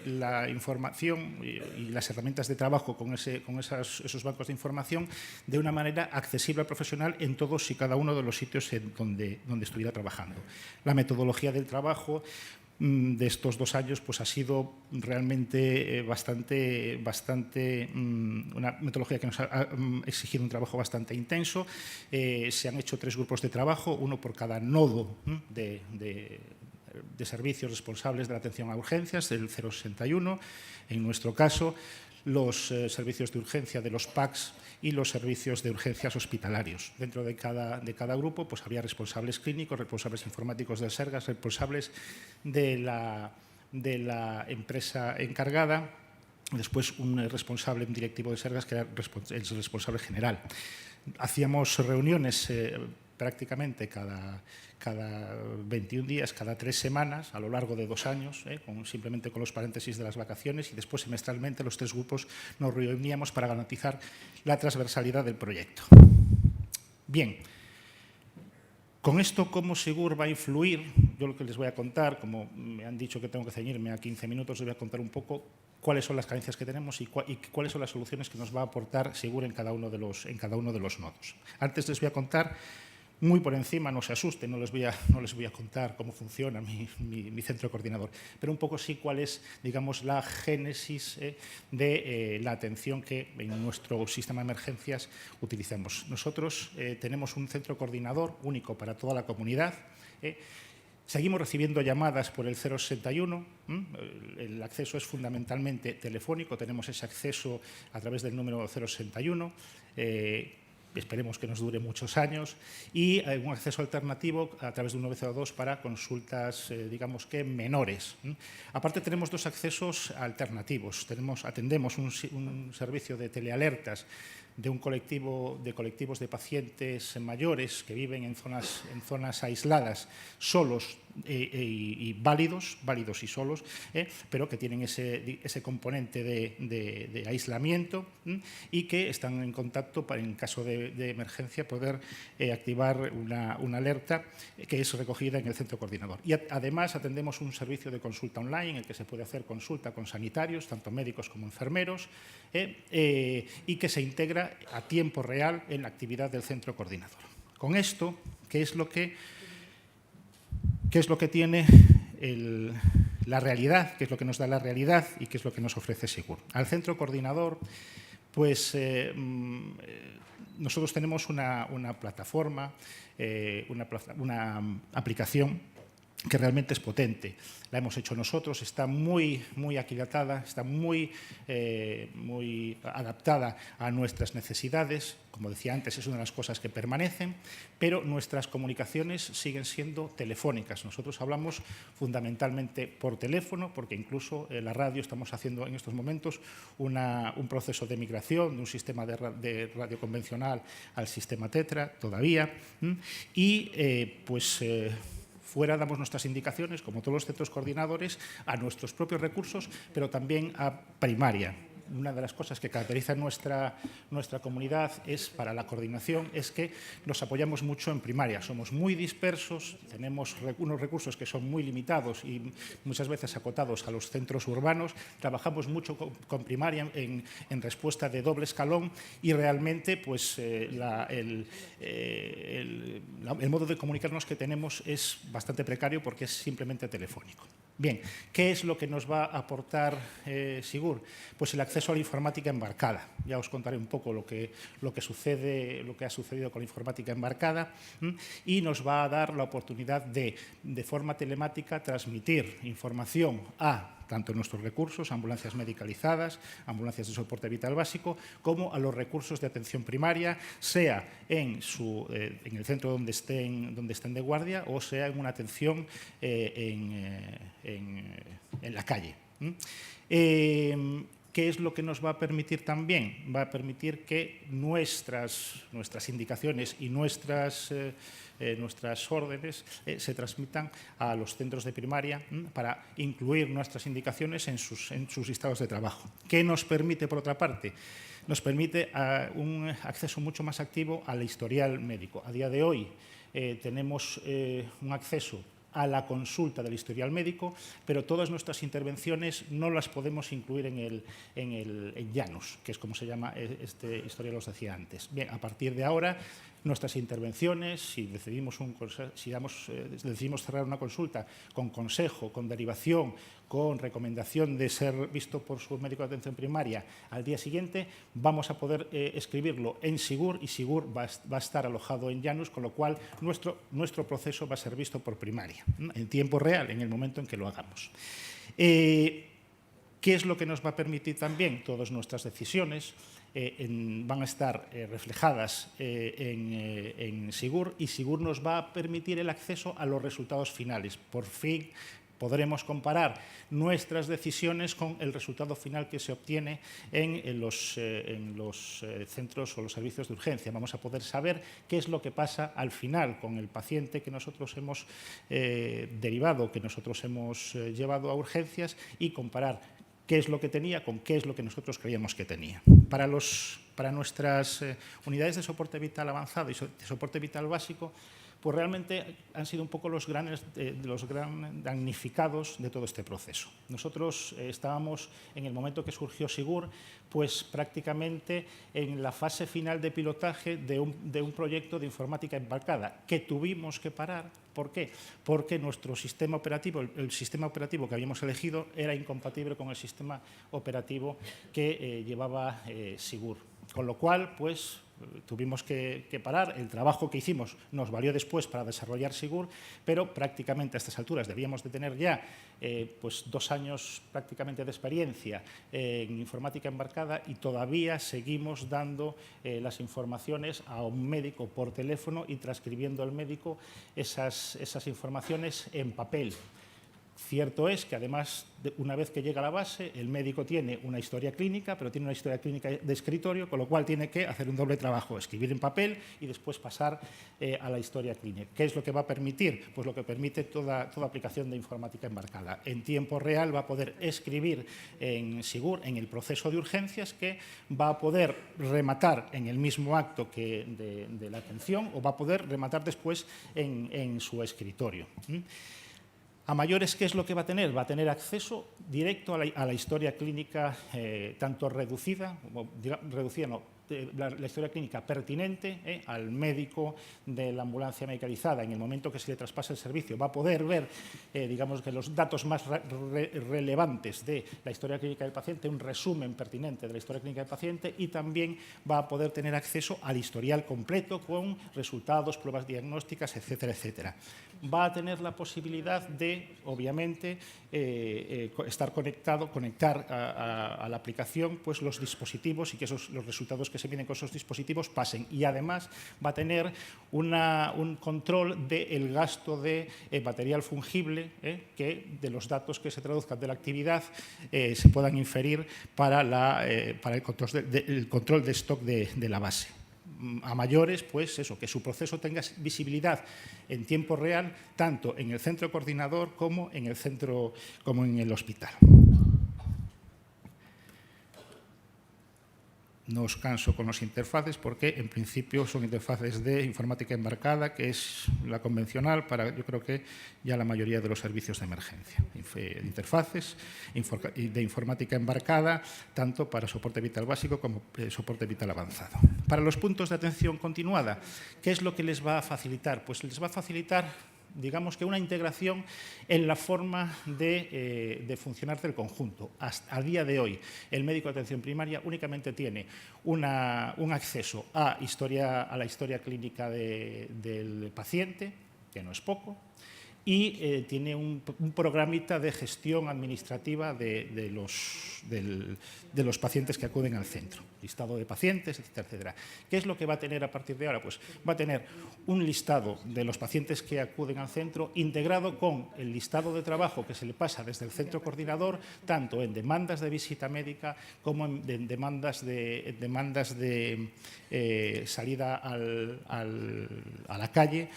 la información y las herramientas de trabajo con esos bancos de información de una manera accesible al profesional en todos y cada uno de los sitios donde estuviera trabajando. La metodología del trabajo de estos 2 años pues ha sido realmente una metodología que nos ha exigido un trabajo bastante intenso. Se han hecho 3 grupos de trabajo, uno por cada nodo de servicios responsables de la atención a urgencias, del 061. En nuestro caso, los servicios de urgencia de los PACs y los servicios de urgencias hospitalarios. Dentro de cada grupo pues había responsables clínicos, responsables informáticos del Sergas, responsables de la empresa encargada, después un directivo de Sergas que era el responsable general. Hacíamos reuniones prácticamente cada 21 días, cada 3 semanas, a lo largo de 2 años, simplemente con los paréntesis de las vacaciones, y después semestralmente los 3 grupos nos reuníamos para garantizar la transversalidad del proyecto. Bien, con esto, ¿cómo Sigur va a influir? Yo lo que les voy a contar, como me han dicho que tengo que ceñirme a 15 minutos, les voy a contar un poco cuáles son las carencias que tenemos y cuáles son las soluciones que nos va a aportar Sigur en cada uno de los nodos. Antes les voy a contar, muy por encima, no se asusten, no les voy a contar cómo funciona mi centro coordinador, pero un poco sí cuál es, digamos, la génesis de la atención que en nuestro sistema de emergencias utilizamos. Nosotros tenemos un centro coordinador único para toda la comunidad. Seguimos recibiendo llamadas por el 061, el acceso es fundamentalmente telefónico, tenemos ese acceso a través del número 061. esperemos que nos dure muchos años, y un acceso alternativo a través de un 902 para consultas, digamos que menores. Aparte tenemos dos accesos alternativos. Atendemos un servicio de telealertas de un colectivo de colectivos de pacientes mayores que viven en zonas aisladas, solos y válidos y solos, pero que tienen ese componente de aislamiento y que están en contacto para, en caso de emergencia, poder activar una alerta que es recogida en el centro coordinador. Y además atendemos un servicio de consulta online en el que se puede hacer consulta con sanitarios, tanto médicos como enfermeros, y que se integra a tiempo real en la actividad del centro coordinador. Con esto, ¿qué es lo que tiene la realidad? ¿Qué es lo que nos da la realidad y qué es lo que nos ofrece Sigur? Al centro coordinador, pues nosotros tenemos una plataforma, una aplicación que realmente es potente. La hemos hecho nosotros, está muy aquilatada, está muy adaptada a nuestras necesidades. Como decía antes, es una de las cosas que permanecen, pero nuestras comunicaciones siguen siendo telefónicas. Nosotros hablamos fundamentalmente por teléfono, porque incluso en la radio estamos haciendo en estos momentos un proceso de migración de un sistema de radio convencional al sistema Tetra todavía, y fuera damos nuestras indicaciones, como todos los centros coordinadores, a nuestros propios recursos, pero también a primaria. Una de las cosas que caracteriza nuestra comunidad para la coordinación es que nos apoyamos mucho en primaria. Somos muy dispersos, tenemos unos recursos que son muy limitados y muchas veces acotados a los centros urbanos. Trabajamos mucho con primaria en respuesta de doble escalón y realmente pues, el modo de comunicarnos que tenemos es bastante precario porque es simplemente telefónico. Bien, ¿qué es lo que nos va a aportar Sigur? Pues el acceso a la informática embarcada. Ya os contaré un poco lo que ha sucedido con la informática embarcada, y nos va a dar la oportunidad de forma telemática, transmitir información a tanto nuestros recursos, ambulancias medicalizadas, ambulancias de soporte vital básico, como a los recursos de atención primaria, sea en el centro donde estén de guardia o sea en una atención en la calle. ¿Qué es lo que nos va a permitir también? Va a permitir que nuestras indicaciones y nuestras órdenes se transmitan a los centros de primaria para incluir nuestras indicaciones en sus listados de trabajo. ¿Qué nos permite, por otra parte? Nos permite un acceso mucho más activo al historial médico. A día de hoy tenemos un acceso a la consulta del historial médico, pero todas nuestras intervenciones no las podemos incluir en Janus, que es como se llama este historial, os decía antes. Bien, a partir de ahora, nuestras intervenciones, si decidimos cerrar una consulta con consejo, con derivación, con recomendación de ser visto por su médico de atención primaria al día siguiente, vamos a poder escribirlo en Sigur, y Sigur va a estar alojado en Janus, con lo cual nuestro proceso va a ser visto por primaria, en tiempo real, en el momento en que lo hagamos. ¿Qué es lo que nos va a permitir también? Todas nuestras decisiones van a estar reflejadas en Sigur, y Sigur nos va a permitir el acceso a los resultados finales. Por fin podremos comparar nuestras decisiones con el resultado final que se obtiene en los centros o los servicios de urgencia. Vamos a poder saber qué es lo que pasa al final con el paciente que nosotros hemos derivado, que nosotros hemos llevado a urgencias, y comparar qué es lo que tenía con qué es lo que nosotros creíamos que tenía. Para nuestras unidades de soporte vital avanzado y de soporte vital básico, pues realmente han sido un poco los gran damnificados de todo este proceso. Nosotros estábamos, en el momento que surgió Sigur, pues prácticamente en la fase final de pilotaje de un proyecto de informática embarcada que tuvimos que parar. ¿Por qué? Porque nuestro sistema operativo, el sistema operativo que habíamos elegido, era incompatible con el sistema operativo que llevaba Sigur. Con lo cual, pues tuvimos que parar. El trabajo que hicimos nos valió después para desarrollar Sigur, pero prácticamente a estas alturas debíamos de tener ya pues 2 años prácticamente de experiencia en informática embarcada y todavía seguimos dando las informaciones a un médico por teléfono y transcribiendo al médico esas informaciones en papel. Cierto es que, además, una vez que llega a la base, el médico tiene una historia clínica, pero tiene una historia clínica de escritorio, con lo cual tiene que hacer un doble trabajo, escribir en papel y después pasar a la historia clínica. ¿Qué es lo que va a permitir? Pues lo que permite toda aplicación de informática embarcada. En tiempo real va a poder escribir en Sigur, en el proceso de urgencias, que va a poder rematar en el mismo acto que de la atención o va a poder rematar después en su escritorio. A mayores, ¿qué es lo que va a tener? Va a tener acceso directo a la historia clínica, tanto reducida no, la historia clínica pertinente al médico de la ambulancia medicalizada. En el momento que se le traspasa el servicio va a poder ver, digamos, que los datos más relevantes de la historia clínica del paciente, un resumen pertinente de la historia clínica del paciente, y también va a poder tener acceso al historial completo con resultados, pruebas diagnósticas, etcétera, etcétera. Va a tener la posibilidad de, obviamente, conectar a la aplicación pues, los dispositivos y que los resultados que se vienen con esos dispositivos pasen. Y además va a tener un control del gasto de material fungible, que de los datos que se traduzcan de la actividad se puedan inferir para el control de stock de la base. A mayores, pues eso, que su proceso tenga visibilidad en tiempo real, tanto en el centro coordinador como en el hospital. No os canso con las interfaces porque, en principio, son interfaces de informática embarcada, que es la convencional para, yo creo que ya la mayoría de los servicios de emergencia. Interfaces de informática embarcada, tanto para soporte vital básico como soporte vital avanzado. Para los puntos de atención continuada, ¿qué es lo que les va a facilitar? Pues les va a facilitar, digamos, que una integración en la forma de funcionar del conjunto. A día de hoy, el médico de atención primaria únicamente tiene un acceso a la historia clínica del paciente, que no es poco, y tiene un programita de gestión administrativa de los pacientes que acuden al centro, listado de pacientes, etcétera, etcétera. ¿Qué es lo que va a tener a partir de ahora? Pues va a tener un listado de los pacientes que acuden al centro integrado con el listado de trabajo que se le pasa desde el centro coordinador, tanto en demandas de visita médica como en demandas de salida a la calle,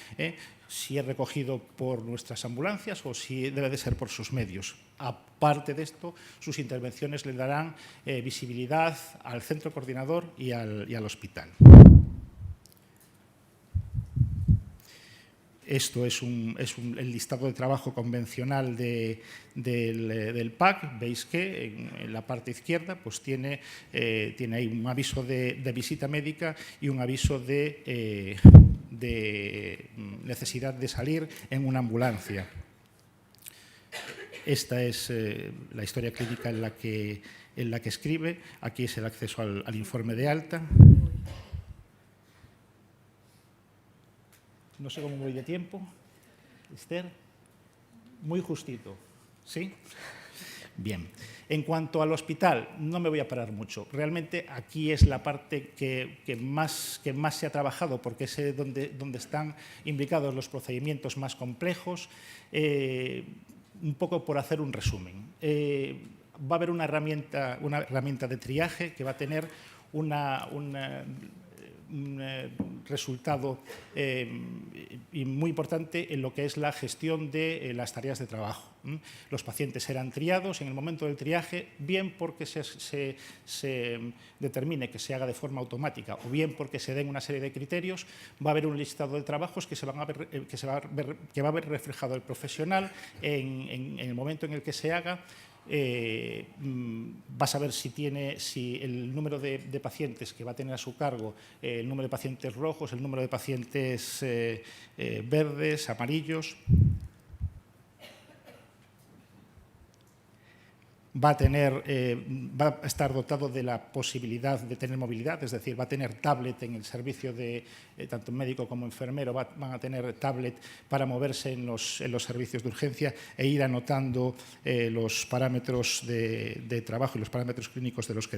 si es recogido por nuestras ambulancias o si debe de ser por sus medios. Aparte de esto, sus intervenciones le darán visibilidad al centro coordinador y al hospital. Esto es el listado de trabajo convencional del PAC. Veis que en la parte izquierda pues tiene ahí un aviso de visita médica y un aviso de necesidad de salir en una ambulancia. Esta es la historia clínica en la que escribe. Aquí es el acceso al informe de alta. No sé cómo voy de tiempo. Esther, muy justito. ¿Sí? Bien. En cuanto al hospital, no me voy a parar mucho. Realmente aquí es la parte que más se ha trabajado porque es donde están implicados los procedimientos más complejos. Un poco por hacer un resumen. Va a haber una herramienta de triaje que va a tener un resultado muy importante en lo que es la gestión de las tareas de trabajo. Los pacientes serán triados en el momento del triaje, bien porque se determine que se haga de forma automática o bien porque se den una serie de criterios. Va a haber un listado de trabajos que va a ver reflejado el profesional en el momento en el que se haga. Vas a ver si el número de pacientes que va a tener a su cargo, el número de pacientes rojos, el número de pacientes verdes, amarillos. va a estar dotado de la posibilidad de tener movilidad, es decir, va a tener tablet en el servicio de tanto médico como enfermero, van a tener tablet para moverse en los servicios de urgencia e ir anotando los parámetros de trabajo y los parámetros clínicos de los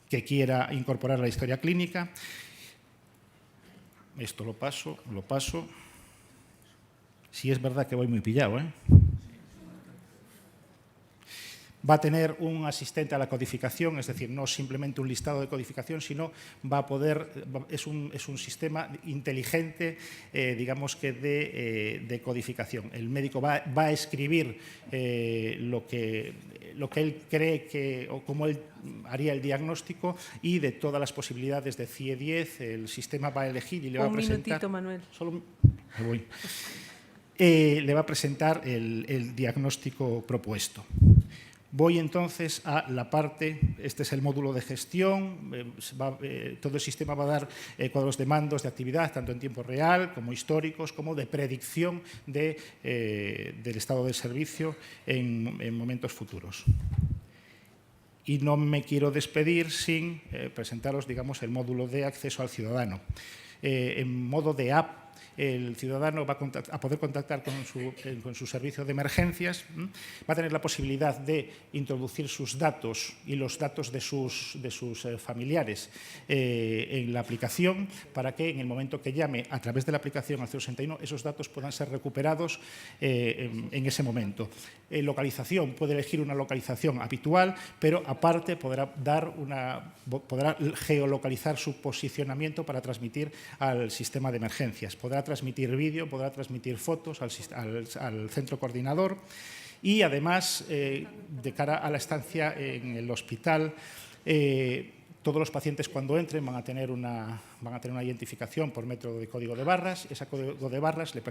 que quiera incorporar a la historia clínica. Esto lo paso. Sí, es verdad que voy muy pillado, ¿eh? Va a tener un asistente a la codificación, es decir, no simplemente un listado de codificación, sino va a poder, es un sistema inteligente, digamos que de codificación. El médico va a escribir lo que él cree que, o cómo él haría el diagnóstico, y de todas las posibilidades de CIE-10, el sistema va a elegir y le va a presentar...
Un minutito, Manuel.
Me voy. Le va a presentar el diagnóstico propuesto. Voy entonces a la parte, este es el módulo de gestión, todo el sistema va a dar cuadros de mandos de actividad, tanto en tiempo real como históricos, como de predicción del estado del servicio en momentos futuros. Y no me quiero despedir sin presentaros, digamos, el módulo de acceso al ciudadano. En modo de app, el ciudadano va a poder contactar con su servicio de emergencias, va a tener la posibilidad de introducir sus datos y los datos de sus familiares en la aplicación, para que en el momento que llame a través de la aplicación al 061 esos datos puedan ser recuperados en ese momento. Localización, puede elegir una localización habitual, pero aparte podrá geolocalizar su posicionamiento para transmitir al sistema de emergencias. Podrá transmitir vídeo, podrá transmitir fotos al centro coordinador, y además, de cara a la estancia en el hospital, todos los pacientes cuando entren van a tener una identificación por método de código de barras. Ese código de barras le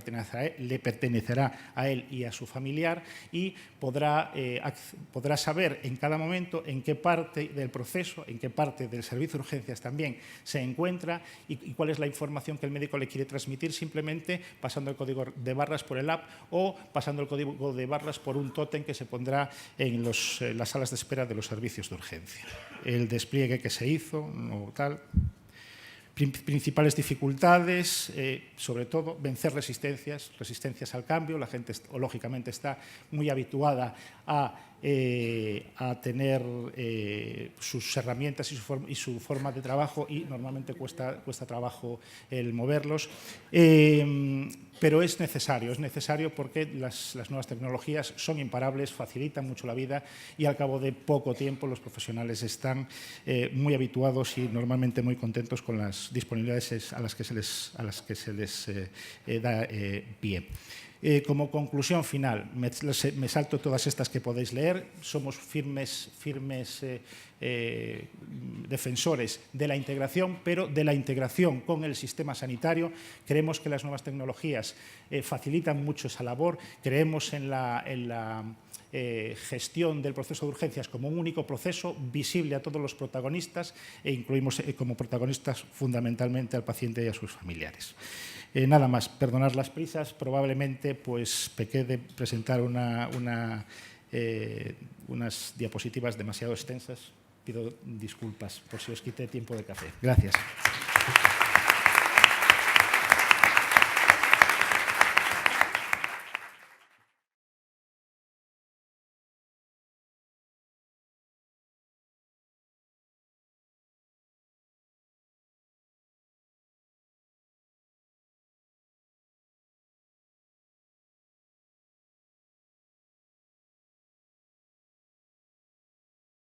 pertenecerá a él y a su familiar, y podrá saber en cada momento en qué parte del proceso, en qué parte del servicio de urgencias también se encuentra, y cuál es la información que el médico le quiere transmitir, simplemente pasando el código de barras por el app o pasando el código de barras por un tótem que se pondrá en las salas de espera de los servicios de urgencia. El despliegue que se hizo o tal. Principales dificultades, sobre todo vencer resistencias al cambio. La gente, lógicamente, está muy habituada a tener sus herramientas y su forma de trabajo, y normalmente cuesta trabajo el moverlos. Pero es necesario porque las nuevas tecnologías son imparables, facilitan mucho la vida, y al cabo de poco tiempo los profesionales están muy habituados y normalmente muy contentos con las disponibilidades a las que se les da pie. Como conclusión final, me salto todas estas que podéis leer. Somos firmes defensores de la integración, pero de la integración con el sistema sanitario. Creemos que las nuevas tecnologías facilitan mucho esa labor. Creemos en la gestión del proceso de urgencias como un único proceso visible a todos los protagonistas, e incluimos como protagonistas fundamentalmente al paciente y a sus familiares. Nada más, perdonar las prisas, probablemente pues pequé de presentar unas diapositivas demasiado extensas. Pido disculpas por si os quité tiempo de café. Gracias.